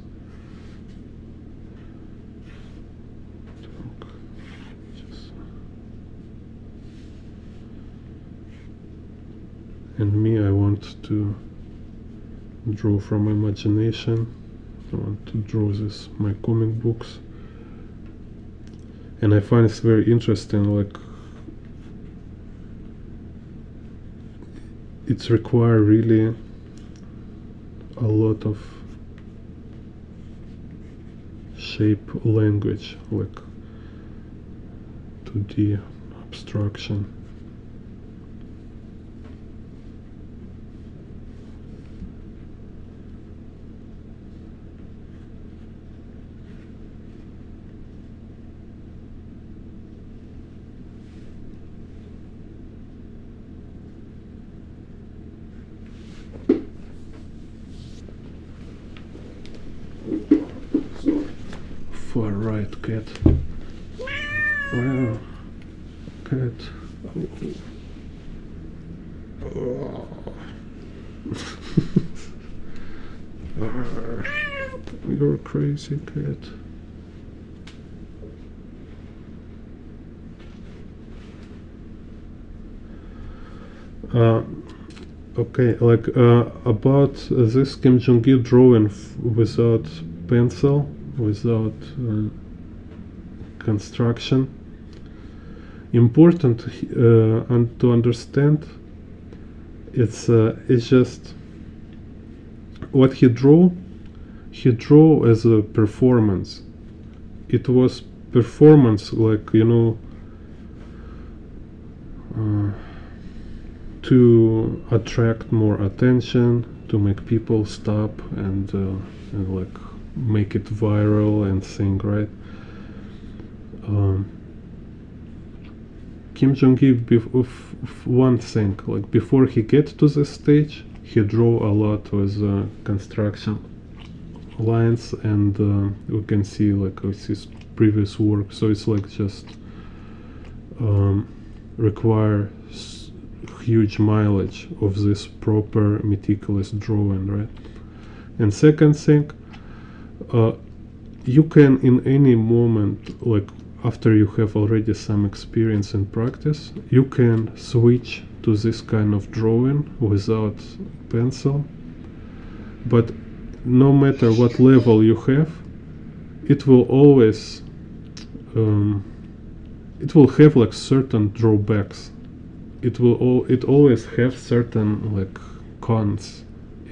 And me, I want to draw from imagination. I want to draw this my comic books, and I find it's very interesting. Like it's require really a lot of shape language, like 2D abstraction. Far right cat. Wow, cat. Oh. You're a crazy cat. Okay, like about this Kim Jong-il drawing without pencil, without construction. Important and to understand, it's just what he drew. He drew as a performance. It was performance, like to attract more attention, to make people stop and like make it viral and thing, right? Kim Jong-il, one thing, like before he gets to this stage, he drew a lot with construction lines, and we can see like his previous work. So it's like just require huge mileage of this proper meticulous drawing, right? And second thing, you can in any moment, like after you have already some experience and practice, you can switch to this kind of drawing without pencil. But no matter what level you have, it will always it will have like certain drawbacks. It always have certain like cons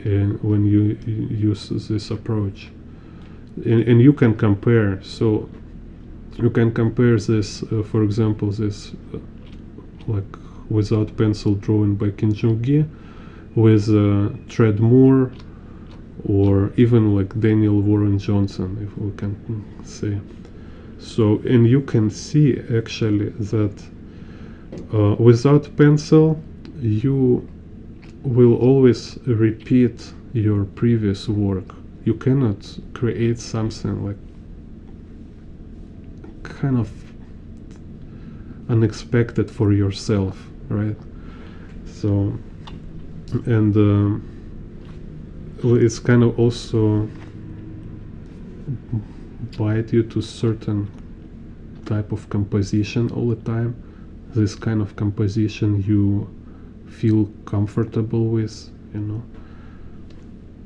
when you use this approach, and you can compare. So you can compare this, for example, this like without pencil drawing by Kim Jong-il with Tread Moore, or even like Daniel Warren Johnson, if we can say. So, and you can see actually that without pencil, you will always repeat your previous work. You cannot create something like kind of unexpected for yourself, right? So, and it's kind of also bind you to certain type of composition all the time. This kind of composition you feel comfortable with,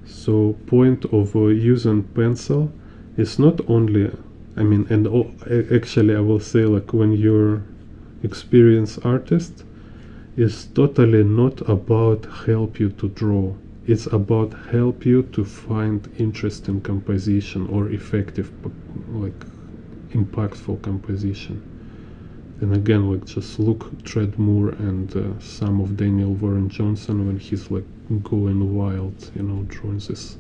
So point of using pencil is not only, actually I will say, like when you're experienced artist, is totally not about help you to draw. It's about help you to find interesting composition or effective, like impactful composition. And again, like just look Tread Moore and some of Daniel Warren Johnson when he's like going wild, drawing these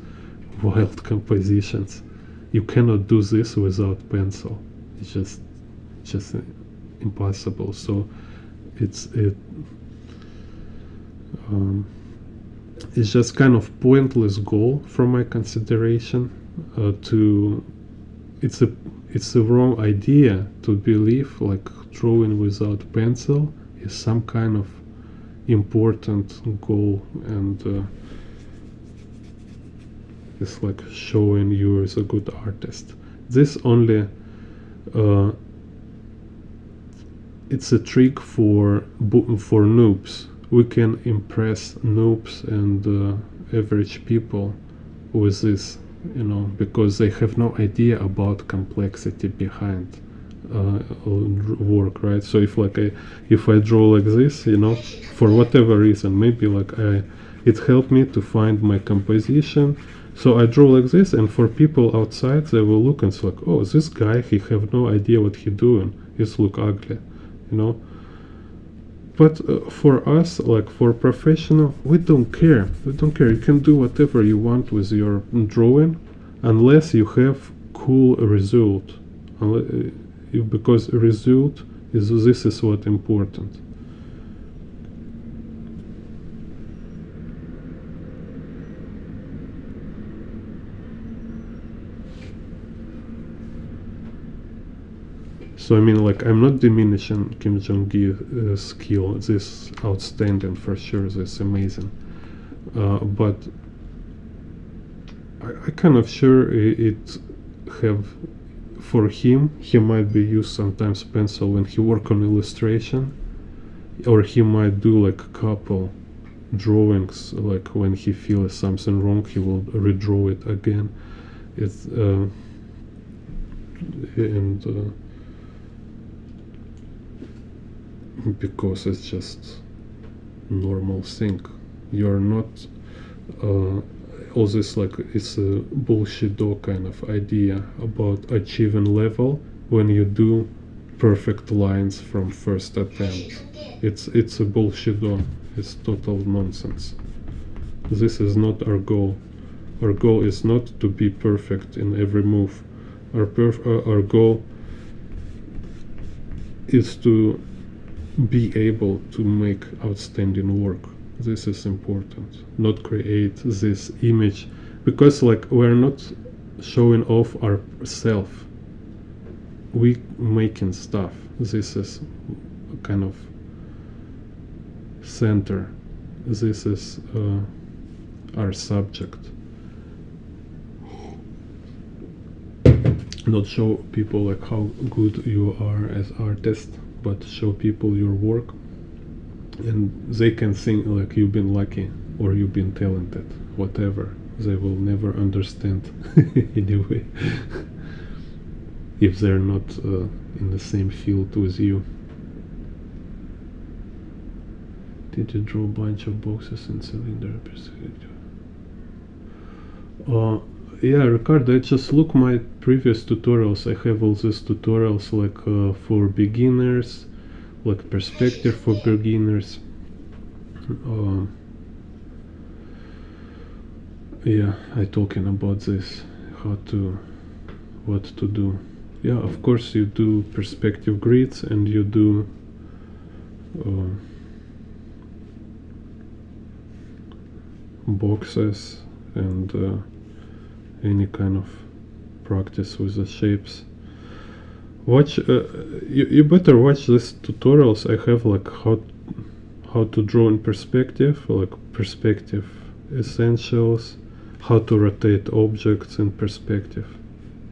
wild compositions. You cannot do this without pencil. It's just impossible. So It's just kind of pointless goal from my consideration. To it's a wrong idea to believe like drawing without pencil is some kind of important goal, and it's like showing you as a good artist. This only it's a trick for noobs. We can impress noobs and average people with this, because they have no idea about complexity behind work, right? So if I draw like this, for whatever reason, maybe it helped me to find my composition. So I draw like this, and for people outside, they will look and say like, oh, this guy, he have no idea what he doing. He's look ugly, But for us, like for professional, we don't care. We don't care. You can do whatever you want with your drawing, unless you have cool result. Because result this is what important. So I mean, like, I'm not diminishing Kim Jong-il's skill. This outstanding for sure. This amazing. But I kind of sure it have for him. He might be used sometimes pencil when he work on illustration, or he might do like a couple drawings. Like when he feels something wrong, he will redraw it again. It's and. Because it's just normal thing. You're not all this, like, it's a bullshit kind of idea about achieving level when you do perfect lines from first attempt. It's a bullshit. It's total nonsense. This is not our goal. Our goal is not to be perfect in every move. Our goal is to be able to make outstanding work. This is important. Not create this image, because like we're not showing off ourselves. We making stuff. This is kind of center. This is our subject. Not show people like how good you are as artist, but show people your work, and they can think like you've been lucky or you've been talented, whatever. They will never understand anyway if they're not in the same field with you. Did you draw a bunch of boxes and cylinder perspective? Yeah, Ricardo, I just look my previous tutorials. I have all these tutorials like for beginners, like perspective for beginners. Yeah, I talking about this, what to do. Yeah, of course you do perspective grids, and you do boxes, and any kind of practice with the shapes. Watch you better watch these tutorials. I have like how to draw in perspective, like perspective essentials, how to rotate objects in perspective,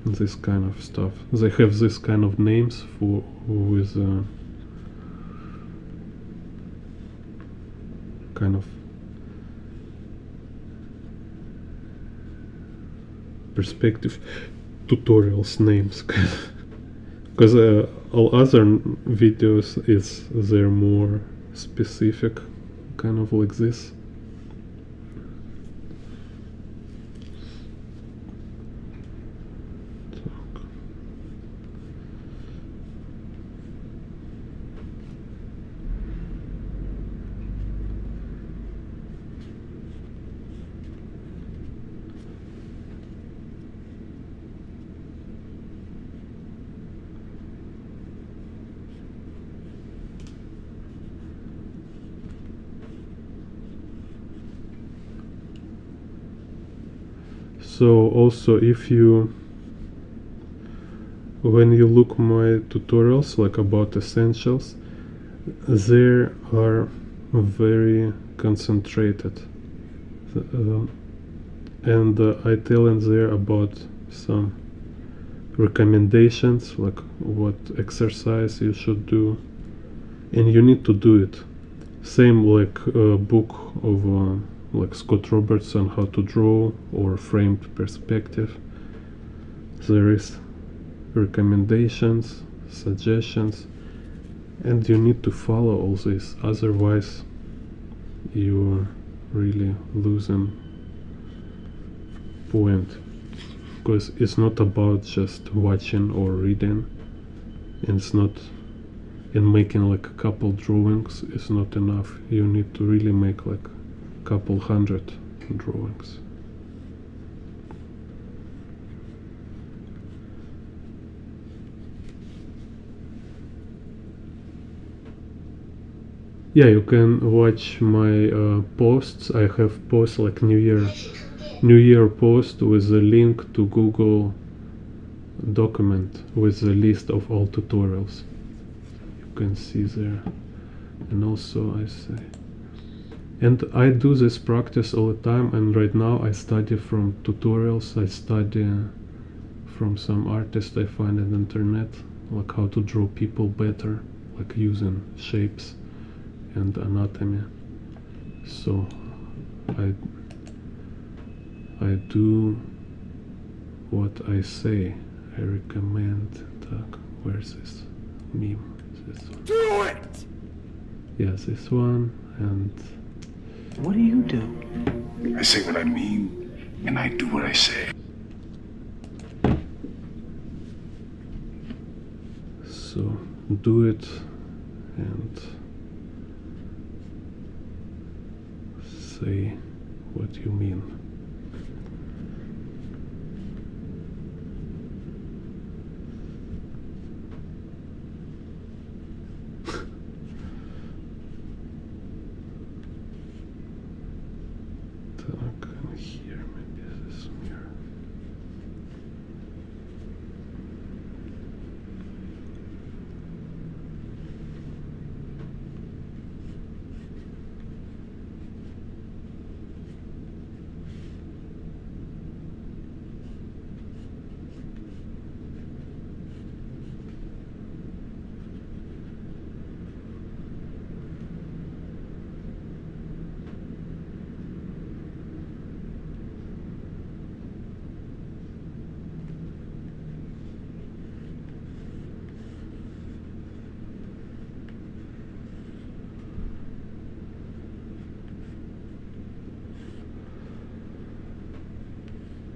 and this kind of stuff. They have this kind of names for with kind of perspective tutorials names, because all other videos they're more specific, kind of like this. So also, if you, when you look my tutorials like about essentials, they are very concentrated, and I tell in there about some recommendations, like what exercise you should do, and you need to do it. Same like a book of like Scott Robertson, How to Draw, or Framed Perspective. There is recommendations, suggestions, and you need to follow all this, otherwise you're really losing point, because it's not about just watching or reading, and it's not, and making like a couple drawings is not enough. You need to really make like a couple hundred drawings. Yeah, you can watch my posts. I have posts like New Year post with a link to Google document with a list of all tutorials. You can see there. And also I say, and I do this practice all the time, and right now I study from tutorials. I study from some artists I find on the internet, like how to draw people better, like using shapes and anatomy. So I do what I say. I recommend. Where's this meme? This one. Do it! Yeah, this one. And What do you do? I say what I mean, and I do what I say. so do it and say what you mean. Так, and here maybe this mirror.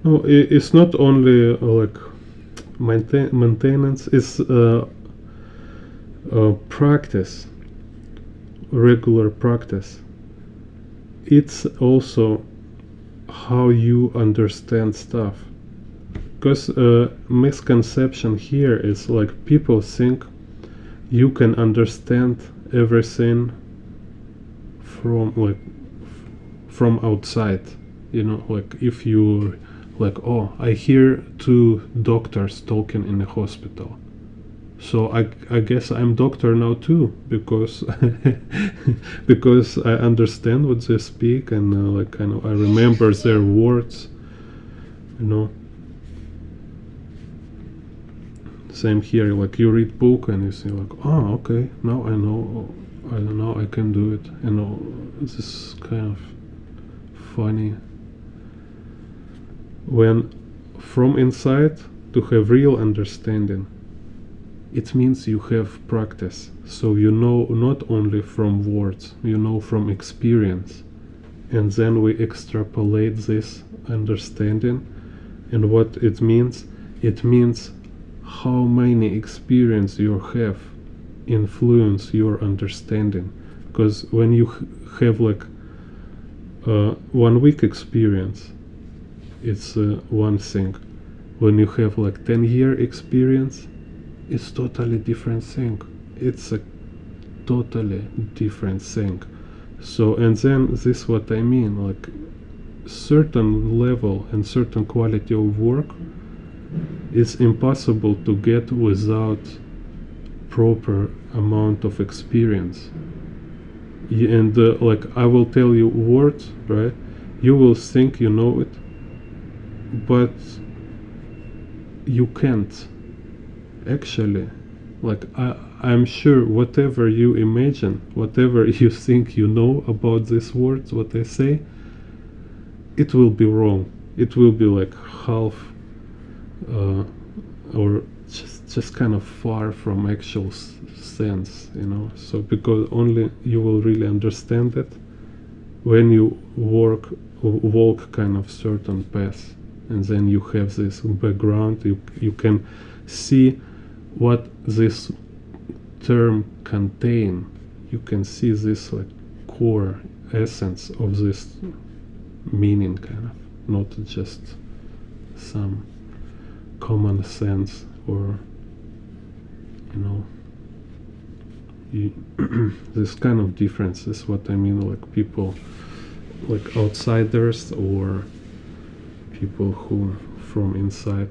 No, it's not only like maintenance. It's practice, regular practice. It's also how you understand stuff. Because misconception here is like people think you can understand everything from from outside. You know, like if you like, oh, I hear two doctors talking in a hospital, so I guess I'm doctor now too, because because I understand what they speak, and like kind of I remember their words, you know. Same here, like you read book and you say like, oh, okay, now I know, I don't know, I can do it, you know. This is kind of funny when from inside to have real understanding. It means you have practice, so you know not only from words, you know from experience, and then we extrapolate this understanding. And what it means how many experience you have influence your understanding. Because when you have like 1 week experience, it's one thing. When you have like 10-year experience, it's totally different thing. It's a totally different thing. So, and then this what I mean, like certain level and certain quality of work is impossible to get without proper amount of experience. And like I will tell you words, right? You will think you know it, but you can't actually. Like I'm sure whatever you imagine, whatever you think you know about these words, what I say, it will be wrong. It will be like half or just kind of far from actual sense, you know. So because only you will really understand it when you walk kind of certain path, and then you have this background. You can see what this term contain. You can see this like core essence of this meaning, kind of, not just some common sense or, you know, this kind of difference is what I mean. Like people, like outsiders or people who from inside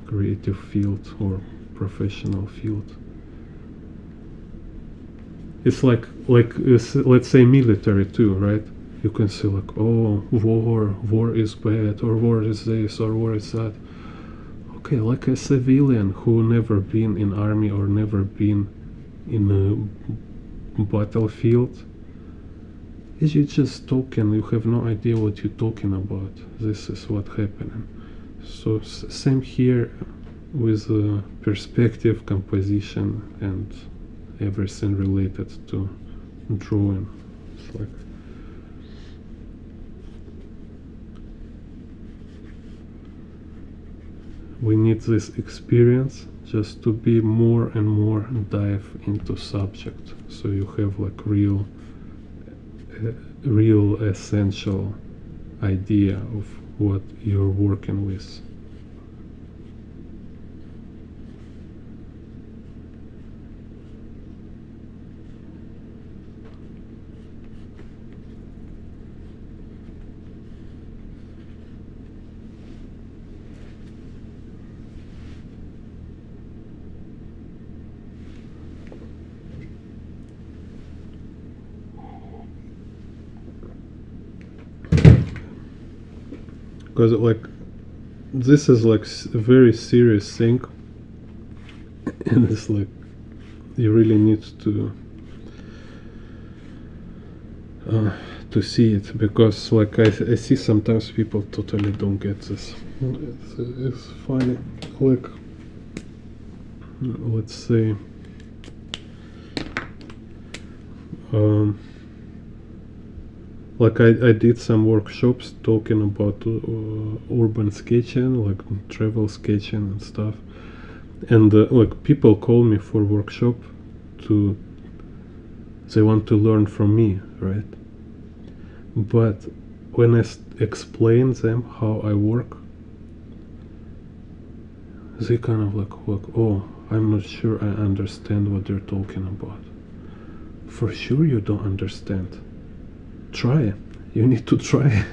creative field or professional field. It's like let's say military too, right? You can say like, oh, war is bad, or war is this, or war is that. Okay, like a civilian who never been in army or never been in a battlefield, is you just talking, you have no idea what you're talking about. This is what happening. So same here with perspective, composition, and everything related to drawing. It's like we need this experience just to be more and more dive into subject, so you have like real essential idea of what you're working with. Because like this is like a very serious thing, and it's like you really need to see it, because like I see sometimes people totally don't get this. It's funny, like let's say like I did some workshops talking about urban sketching, like travel sketching and stuff, and like people call me for workshop they want to learn from me, right? But when I explain them how I work, they kind of like, oh, I'm not sure I understand what they're talking about. For sure you don't understand. Try it. You need to try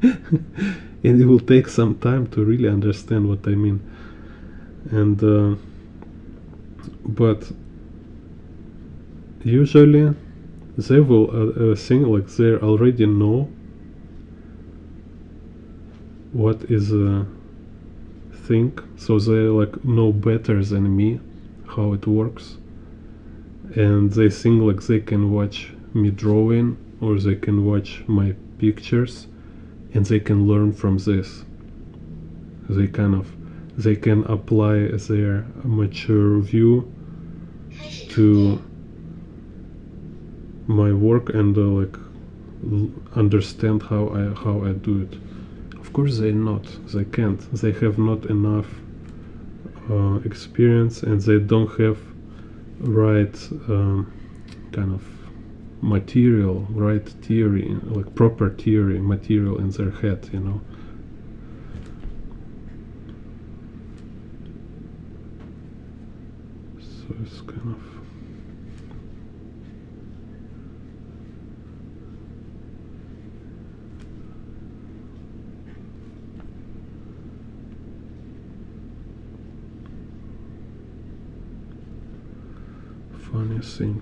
and it will take some time to really understand what I mean. And but usually they will think like they already know what is a thing, so they like know better than me how it works, and they think like they can watch me drawing, or they can watch my pictures and they can learn from this. They can apply their mature view to my work and like understand how I do it. Of course they can't. They have not enough experience, and they don't have right kind of material, right theory, like proper theory material in their head, you know. So it's kind of funny thing.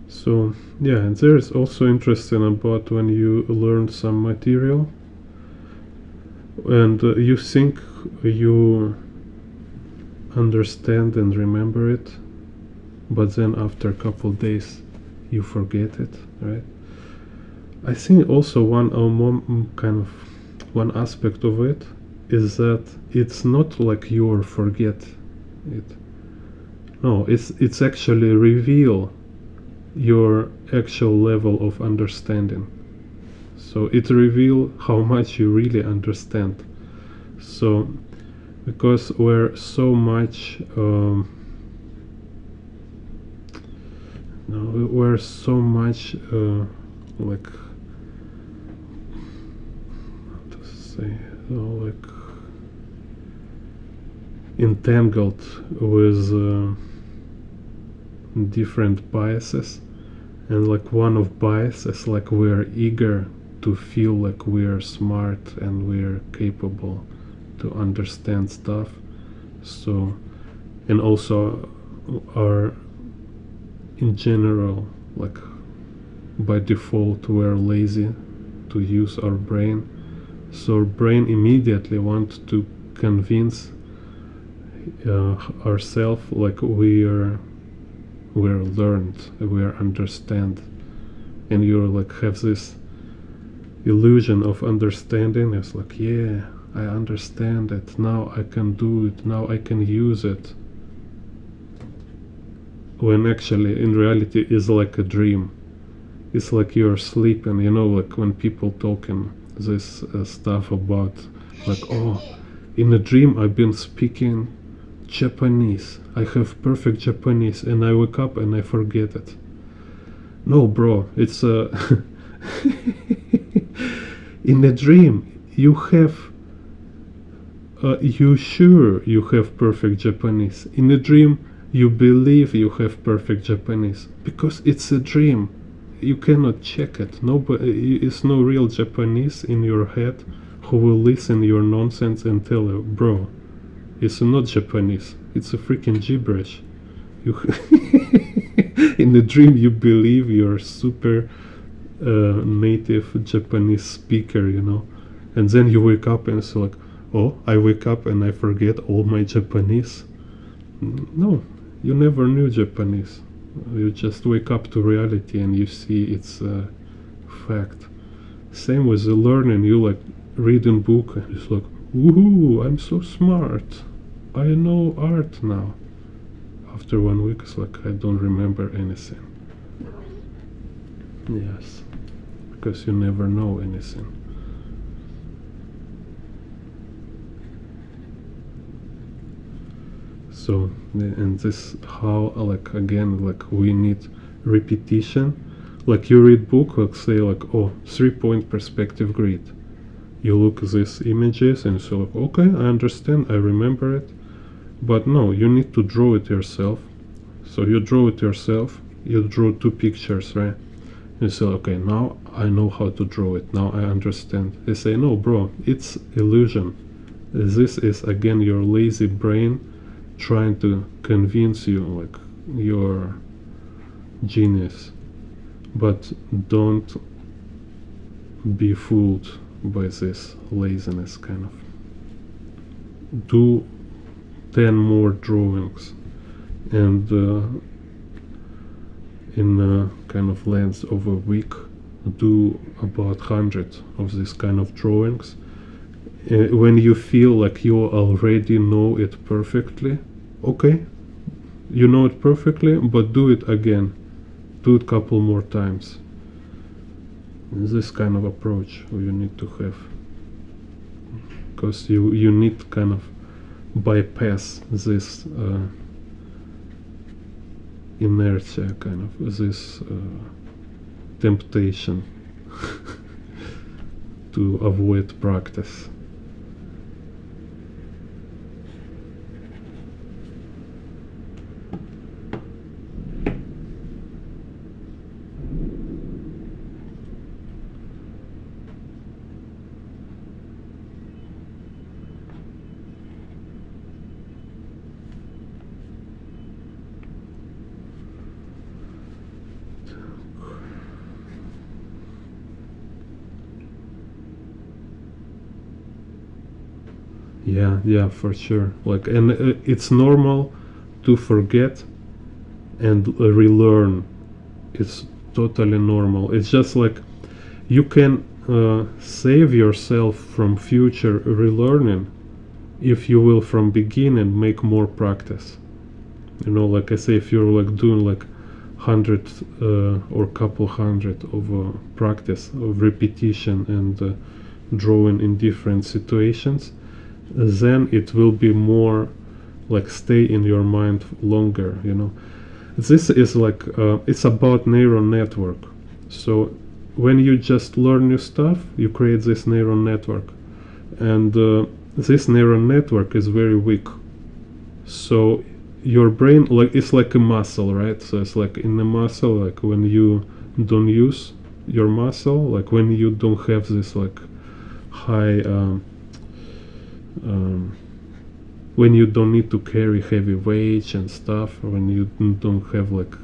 So yeah, and there is also interesting about when you learn some material and you think you understand and remember it, but then after a couple days you forget it, right? I think also one aspect of it is that it's not like you forget it. No, it's actually reveal your actual level of understanding. So it reveal how much you really understand. So because we're so much like, how to say, like entangled with different biases, and like one of biases, like we're eager to feel like we're smart and we're capable to understand stuff. So, and also are in general, like by default we're lazy to use our brain, so our brain immediately wants to convince ourselves like we're learned, we're understand, and you're like have this illusion of understanding. It's like, yeah, I understand it now, I can do it now, I can use it, when actually in reality is like a dream. It's like you're sleeping, you know, like when people talking this stuff about like, oh, in a dream I've been speaking Japanese. I have perfect Japanese, and I wake up and I forget it. No, bro, it's in a dream you have. You sure you have perfect Japanese? In a dream, you believe you have perfect Japanese because it's a dream. You cannot check it. Nobody, it's no real Japanese in your head who will listen your nonsense and tell you, bro, it's not Japanese. It's a freaking gibberish. You in the dream you believe you're super native Japanese speaker, you know, and then you wake up and it's like, oh, I wake up and I forget all my Japanese. No, you never knew Japanese. You just wake up to reality and you see it's a fact. Same with the learning. You like reading book and it's like, woohoo, I'm so smart. I know art now. After 1 week, it's like I don't remember anything. Yes, because you never know anything. So, and this how, like, again, like we need repetition. Like you read book, like say like, oh, 3-point perspective grid. You look at these images and so like, okay, I understand, I remember it. But no, you need to draw it yourself. So you draw it yourself, you draw 2 pictures, right? You say, okay, now I know how to draw it, now I understand. They say, no, bro, it's illusion. This is again your lazy brain trying to convince you like you're genius. But don't be fooled by this laziness kind of. Do 10 more drawings and in a kind of length of a week do about 100 of this kind of drawings. When you feel like you already know it perfectly, okay, you know it perfectly, but do it again, do it a couple more times. This kind of approach you need to have, because you need kind of bypass this inertia, kind of this temptation to avoid practice. Yeah, for sure. Like, and it's normal to forget and relearn. It's totally normal. It's just like you can save yourself from future relearning if you will from beginning make more practice. You know, like I say, if you're like doing like 100 or couple hundred of practice of repetition and drawing in different situations, then it will be more like stay in your mind longer, you know. This is like it's about neural network. So when you just learn new stuff, you create this neural network, and this neural network is very weak. So your brain, like, it's like a muscle, right? So it's like in a muscle, like when you don't use your muscle, like when you don't have this like high when you don't need to carry heavy weights and stuff, when you don't have like,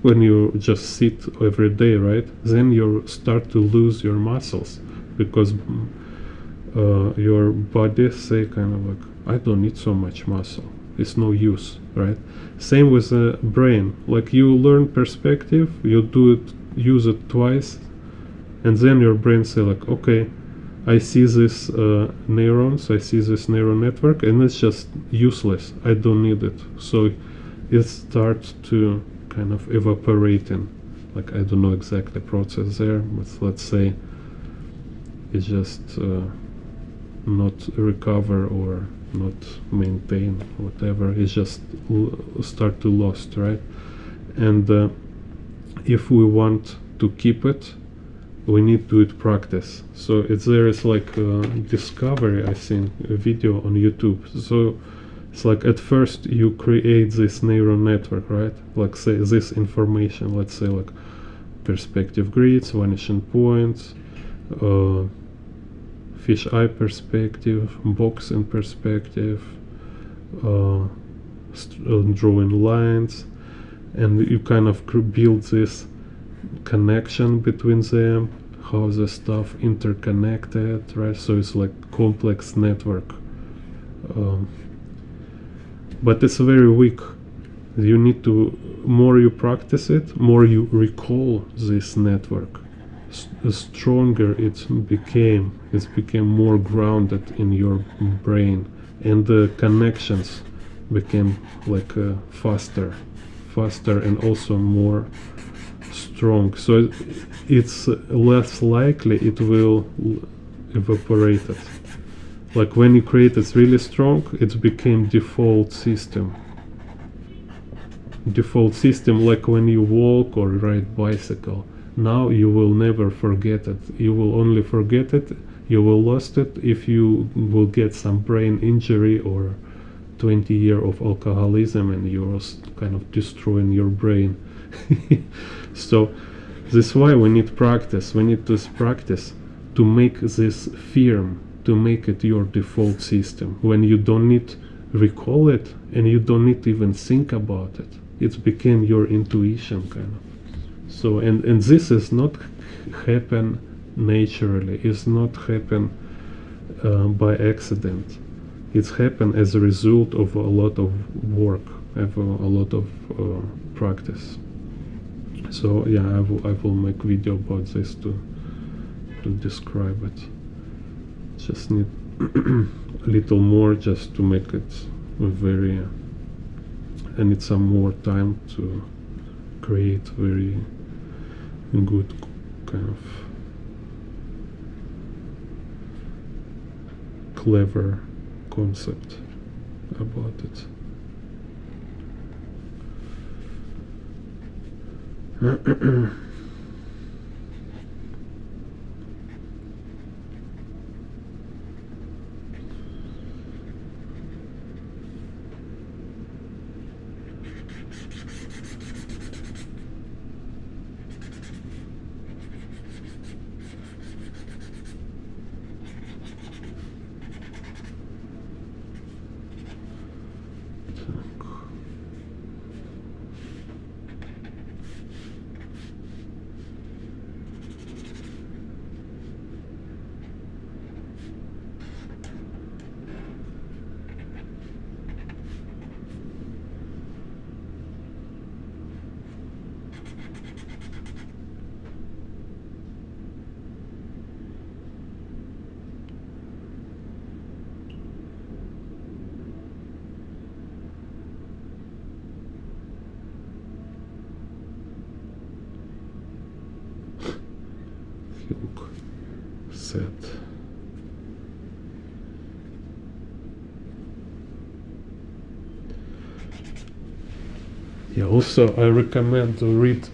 when you just sit every day, right? Then you start to lose your muscles because your body say kind of like, I don't need so much muscle, it's no use, right? Same with the brain. Like you learn perspective, you do it, use it twice, and then your brain say like, okay, I see this neurons, I see this neural network, and it's just useless. I don't need it. So it starts to kind of evaporating. Like, I don't know exactly process there, but let's say it's just not recover or not maintain whatever. It's just start to lost, right? And if we want to keep it, we need to practice. So there is like discovery, I think, a video on YouTube. So it's like at first you create this neural network, right? Like say this information, let's say like perspective grids, vanishing points, fish eye perspective, box in perspective, drawing lines, and you kind of build this connection between them, how the stuff interconnected, right? So it's like complex network, but it's very weak. You need to, more you practice it, more you recall this network, stronger it became more grounded in your brain, and the connections became like faster and also more strong. So it's less likely it will evaporate it. Like when you create it really strong, it became default system, like when you walk or ride bicycle. Now you will never forget it. You will only forget it, you will lost it if you will get some brain injury or 20 years of alcoholism and you're kind of destroying your brain. So this is why we need practice. We need to practice to make this firm, to make it your default system, when you don't need recall it and you don't need to even think about it. It became your intuition kind of. So and this is not happen naturally. It's not happen by accident. It's happened as a result of a lot of work, of a lot of practice. So yeah, I will make video about this to describe it. Just need a little more just to make it very, I need some more time to create very good kind of clever concept about it. Set. Yeah, also I recommend to read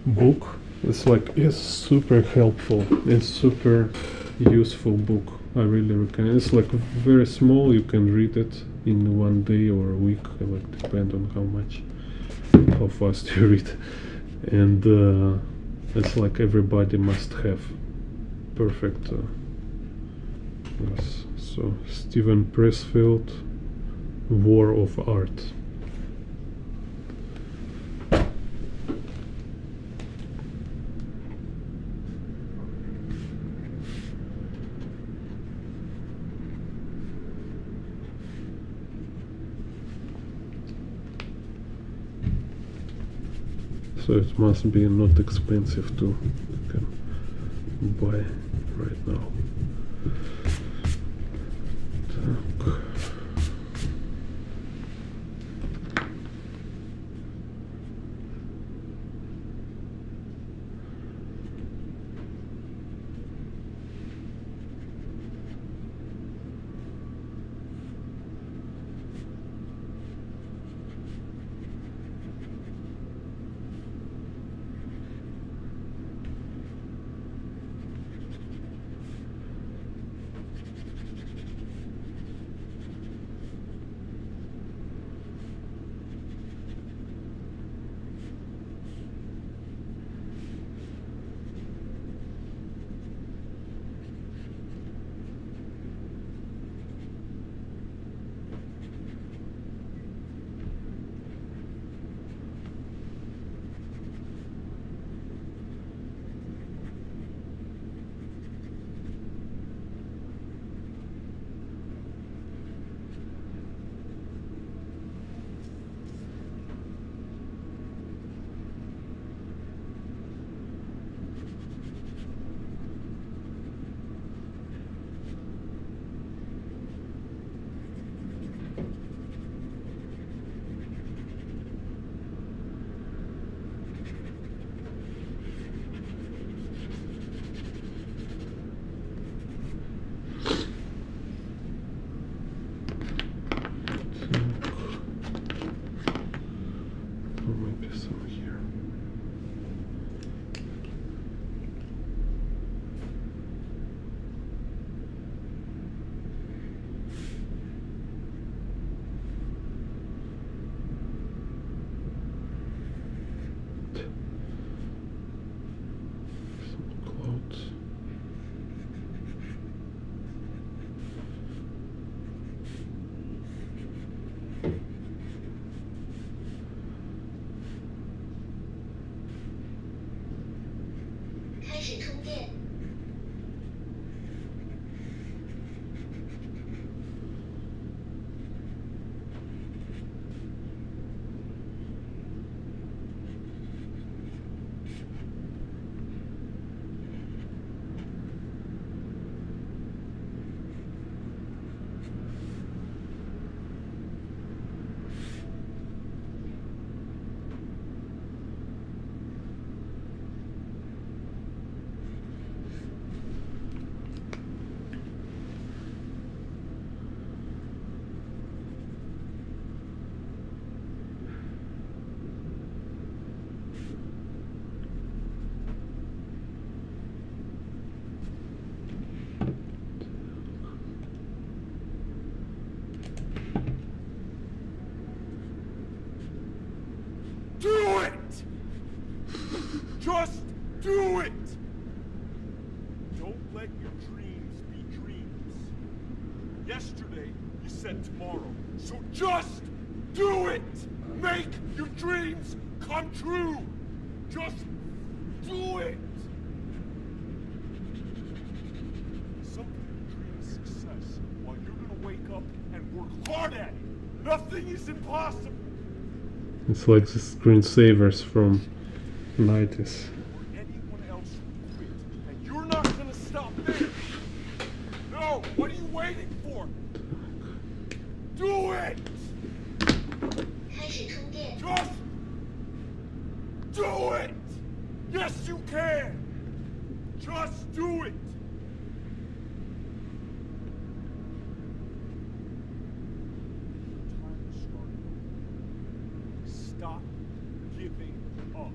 book. It's super helpful. It's super useful book. I really recommend. It's like very small. You can read it in one day or a week. Like depend on how fast you read. And it's like everybody must have. Perfect. Yes. So Stephen Pressfield, War of Art. So it must be not expensive too. You can buy right now. Так. Some clouds. Do it! Just do it! Don't let your dreams be dreams. Yesterday, you said tomorrow. So just do it! Make your dreams come true! Just do it! Some people dream success while you're gonna wake up and work hard at it. Nothing is impossible. It's like the screensavers from 90s. Or anyone else who quit. And you're not gonna stop there. No, what are you waiting for? Do it! Just do it! Yes, you can! Just do it! Time to start over. Stop giving up.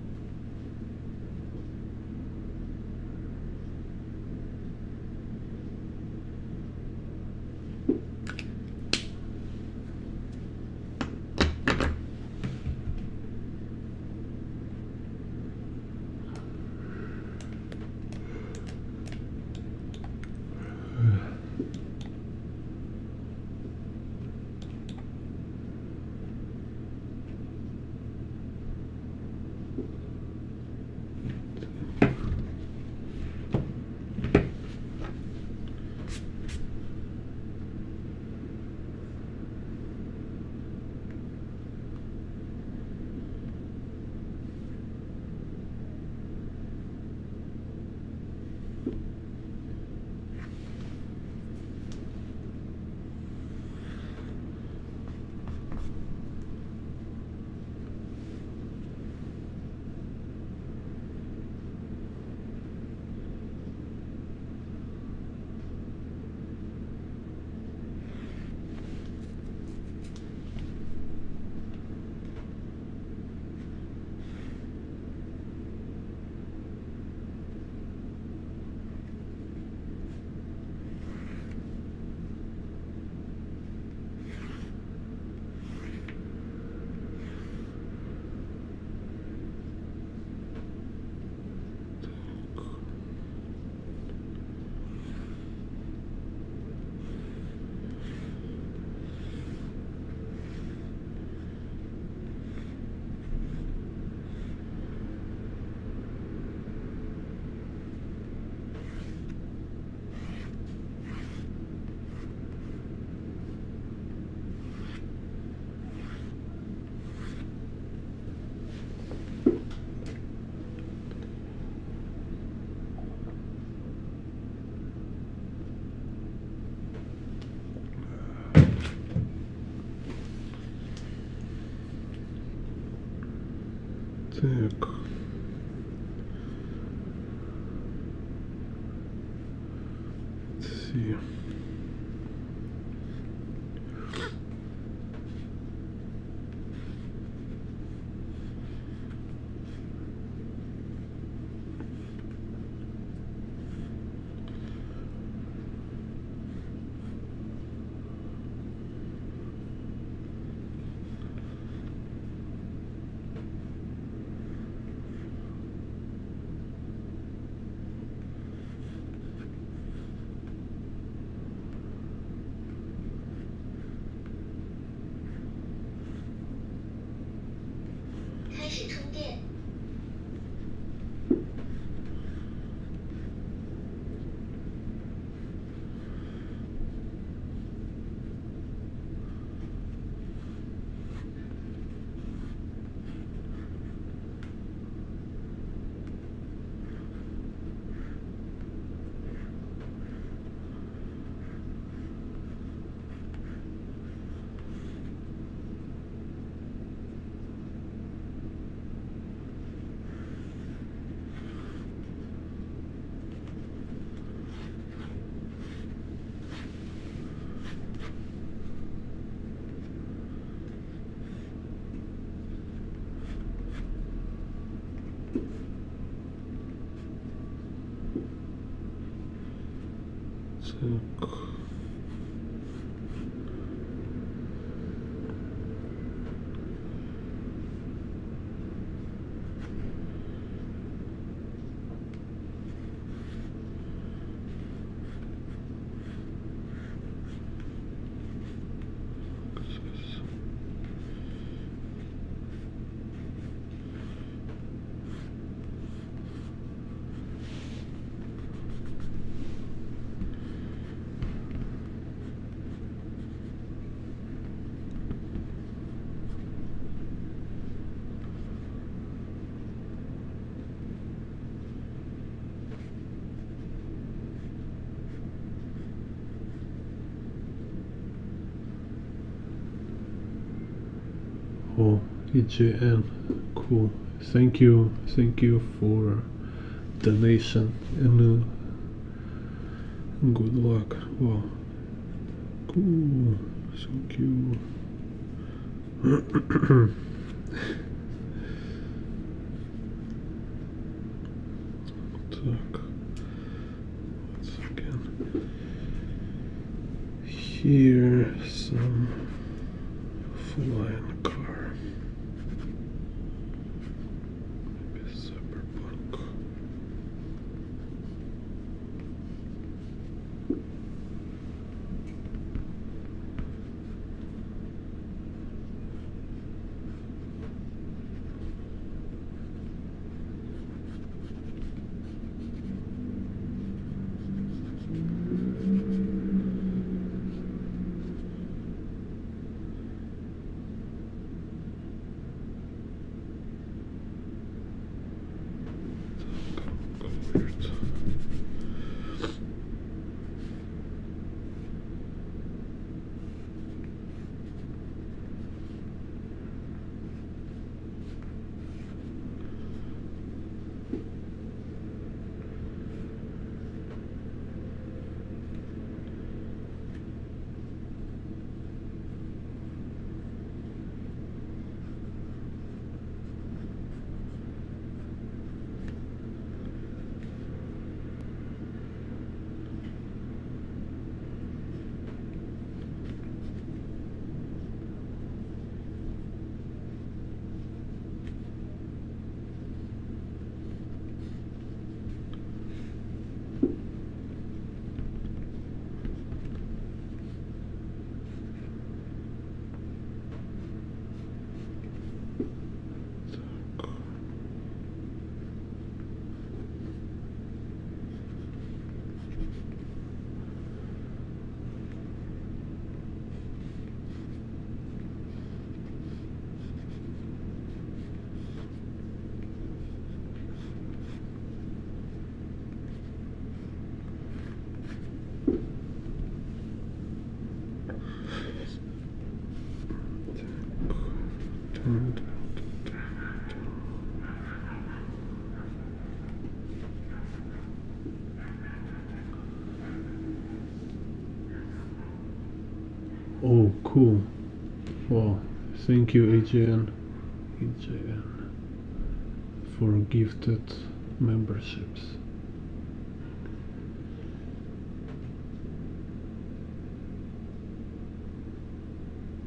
Так. Let's see. Так. Oh, EJN, cool. Thank you for donation and good luck. Wow, cool. Thank you. Так, once again. Here, some flying car. Maybe cyberpunk. Weird. Oh, cool. Wow. Thank you, EJN, for gifted memberships.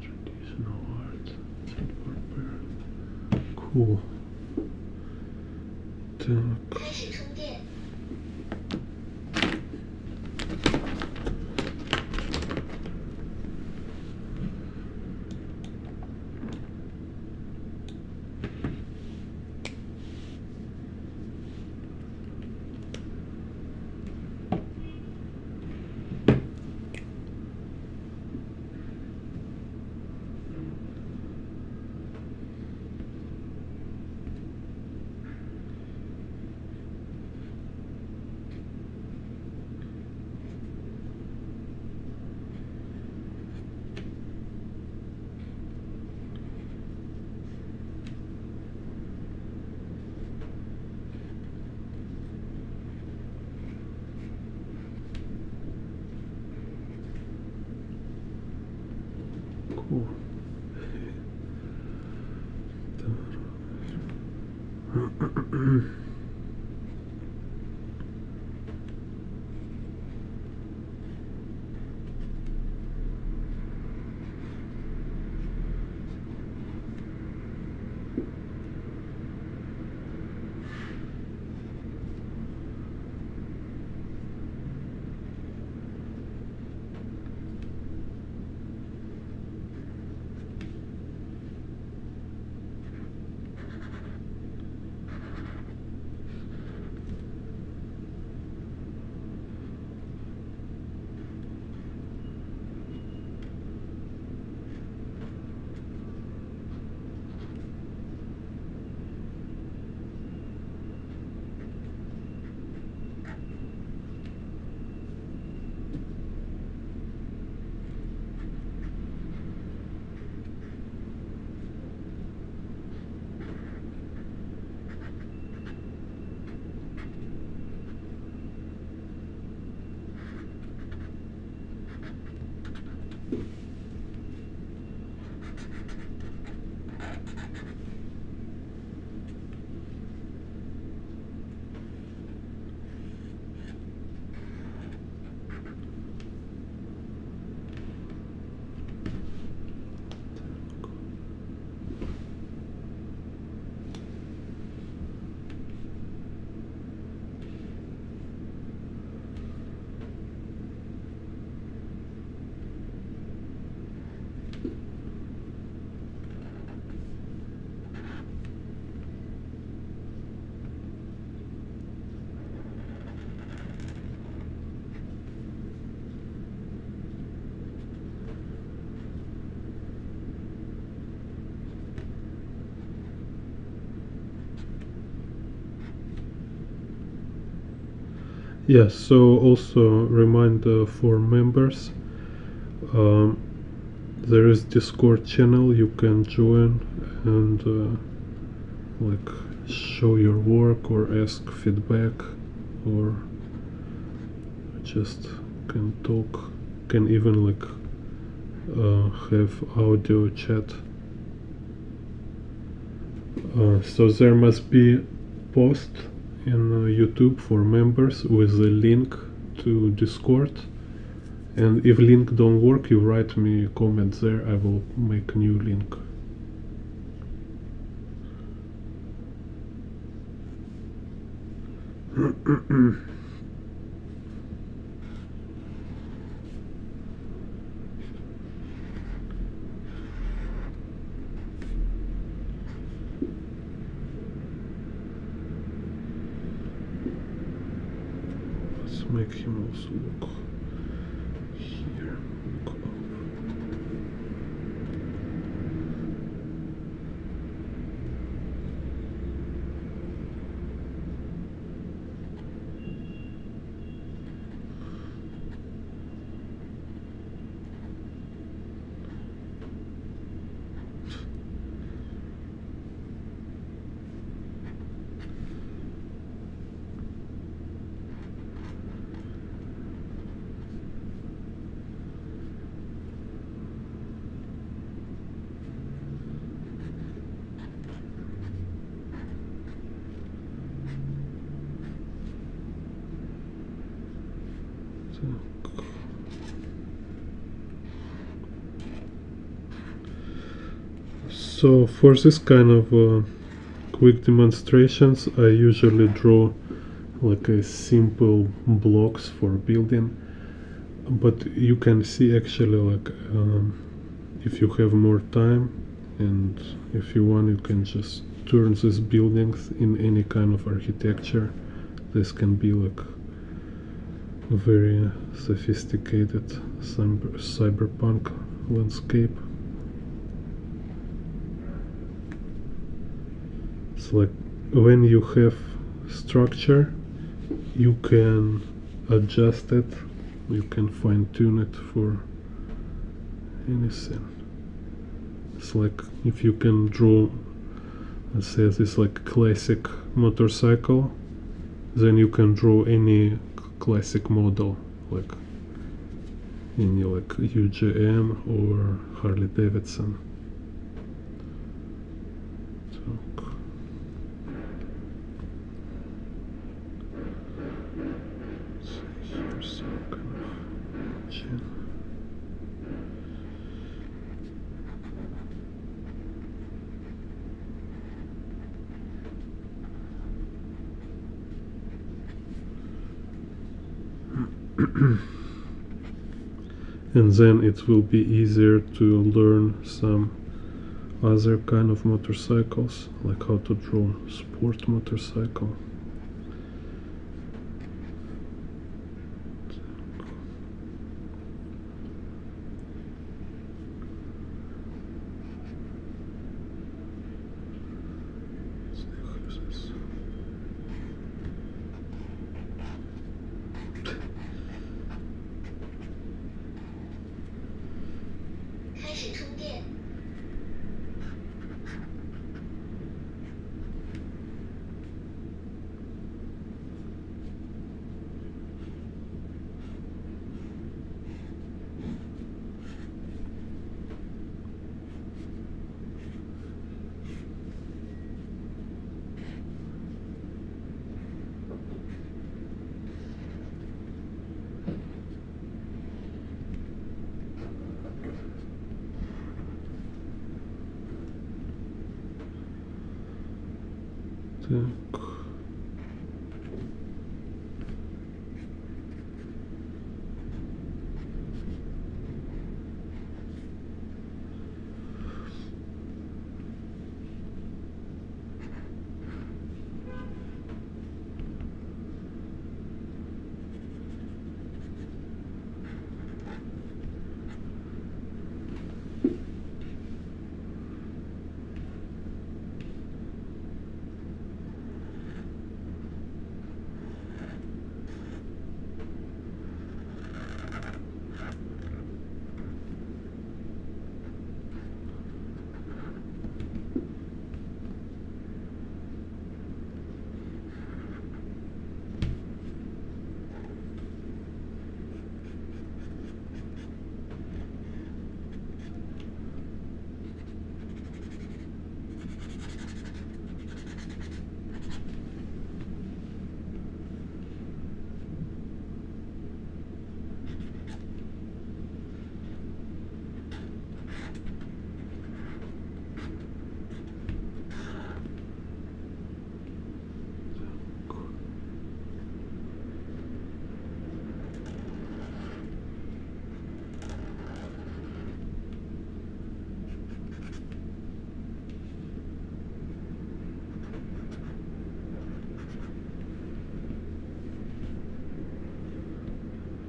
Traditional art. Cool. Так. 开始充电。 哦 Yes, so also reminder for members, there is Discord channel you can join and like show your work or ask feedback or just can talk, can even like have audio chat. So there must be post in YouTube for members with a link to Discord, and if link don't work, you write me a comment there, I will make new link. Let's make him also look here. Look up. So for this kind of quick demonstrations, I usually draw like a simple blocks for building, but you can see actually like if you have more time and if you want, you can just turn these buildings in any kind of architecture. This can be like a very sophisticated cyberpunk landscape. It's like when you have structure, you can adjust it, you can fine tune it for anything. It's like if you can draw, let's say this like classic motorcycle, then you can draw any classic model, like any like UGM or Harley Davidson. And then it will be easier to learn some other kind of motorcycles, like how to draw sport motorcycle. Так.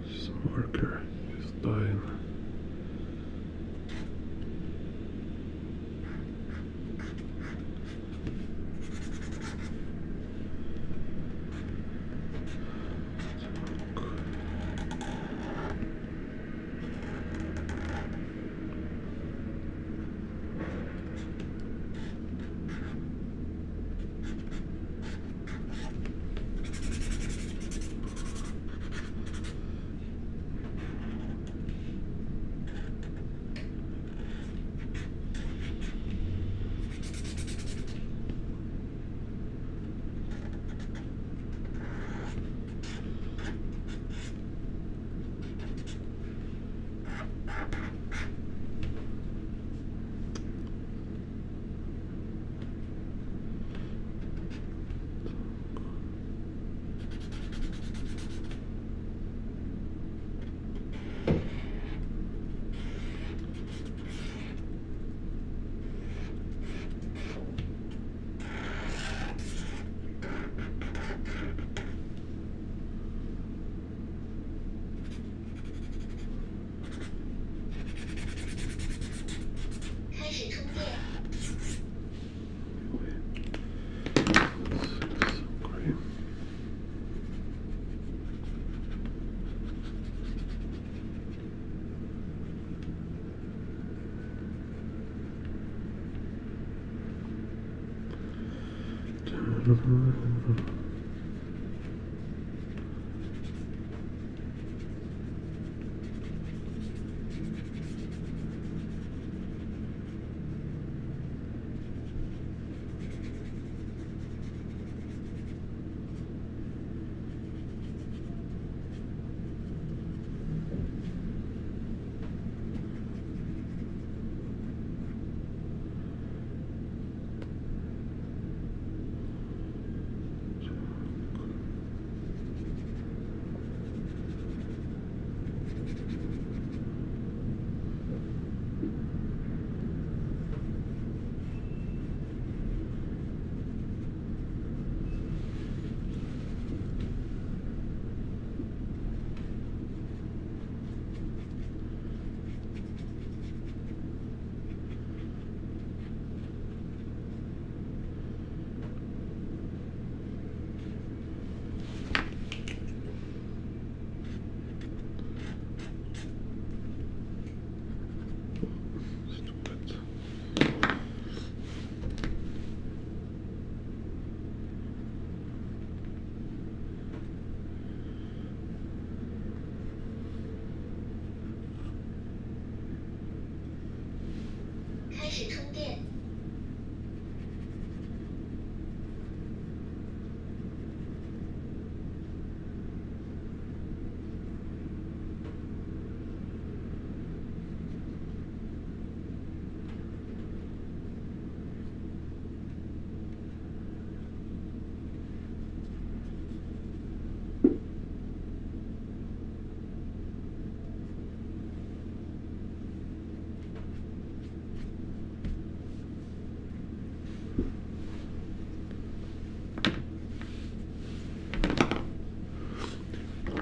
This marker is dying.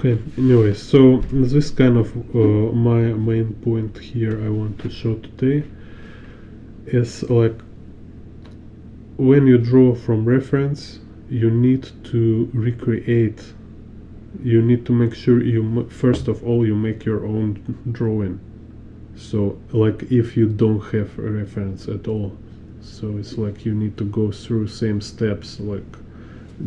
Okay, anyway, so this kind of my main point here I want to show today is like when you draw from reference, you need to recreate. You need to make sure first of all you make your own drawing. So like if you don't have a reference at all, so it's like you need to go through same steps like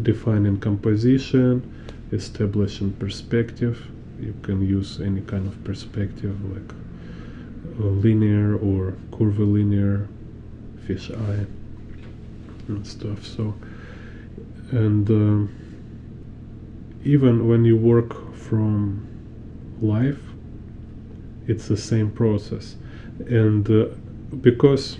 defining composition, establishing perspective. You can use any kind of perspective like linear or curvilinear, fisheye and stuff. So and even when you work from life, it's the same process. And because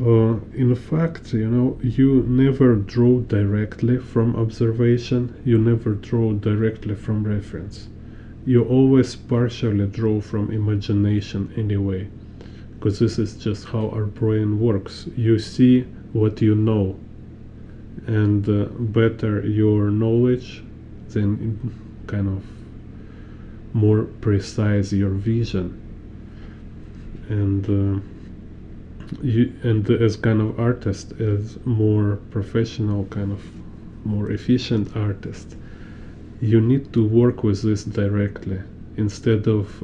in fact, you know, you never draw directly from observation, you never draw directly from reference. You always partially draw from imagination anyway, because this is just how our brain works. You see what you know, and better your knowledge, then kind of more precise your vision. And as kind of artist, as more professional, kind of more efficient artist, you need to work with this directly instead of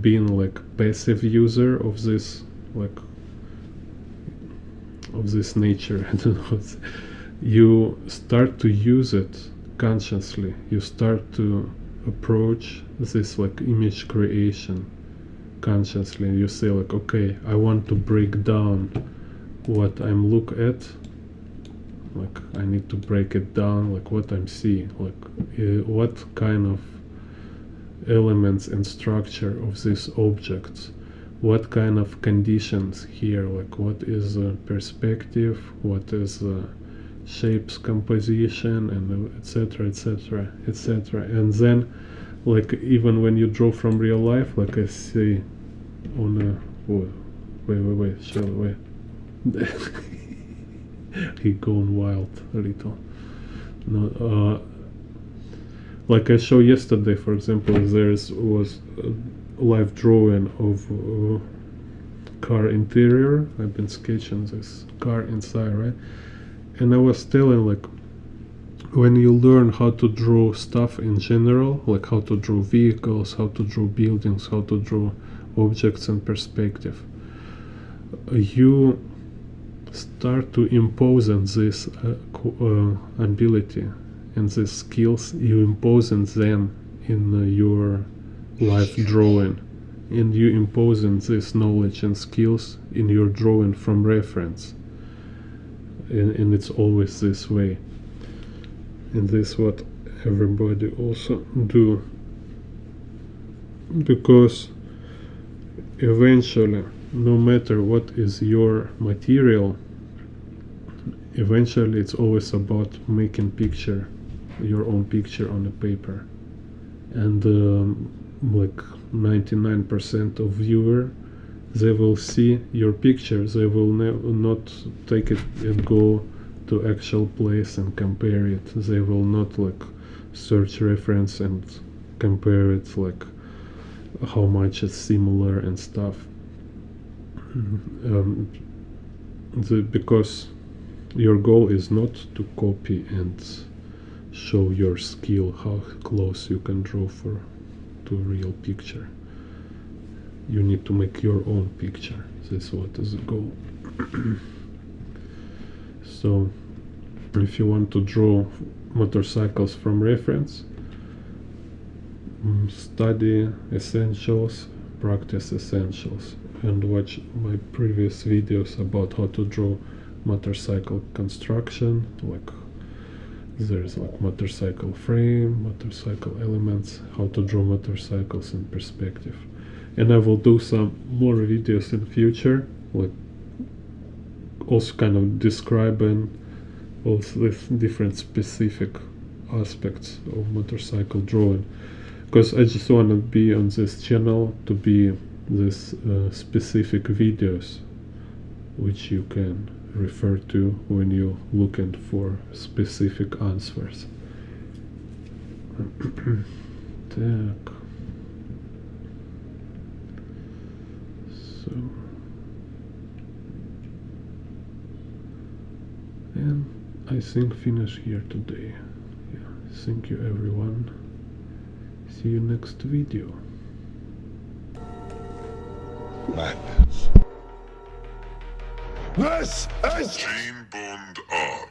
being like passive user of this, like of this nature. I don't know. You start to use it consciously. You start to approach this like image creation consciously. You say like, okay, I want to break down what I'm look at. Like I need to break it down, like what I'm seeing, like what kind of elements and structure of these objects, what kind of conditions here, like what is perspective, what is shapes composition, and etc etc etc. And then like even when you draw from real life, like I see on a wait shall wait he gone wild a little. No, like I showed yesterday, for example, there was a live drawing of car interior. I've been sketching this car inside, right? And I was telling like, when you learn how to draw stuff in general, like how to draw vehicles, how to draw buildings, how to draw objects in perspective, you start to impose on this ability and these skills. You impose on them in your life drawing, and you impose on this knowledge and skills in your drawing from reference, and it's always this way. And this is what everybody also do, because eventually, no matter what is your material, eventually it's always about making picture, your own picture on a paper. And like 99% of viewer, they will see your picture, they will not take it and go to actual place and compare it. They will not like search reference and compare it, like how much it's similar and stuff. Because your goal is not to copy and show your skill, how close you can draw to a real picture. You need to make your own picture. This is what is the goal. So if you want to draw motorcycles from reference, study essentials, practice essentials, and watch my previous videos about how to draw motorcycle construction. Like there's like motorcycle frame, motorcycle elements, how to draw motorcycles in perspective. And I will do some more videos in future, like also kind of describing all these different specific aspects of motorcycle drawing, because I just want to be on this channel to be this specific videos which you can refer to when you're looking for specific answers. Так. So. And I think finish here today. Yeah. Thank you everyone. See you next video. This is Jane Bond R.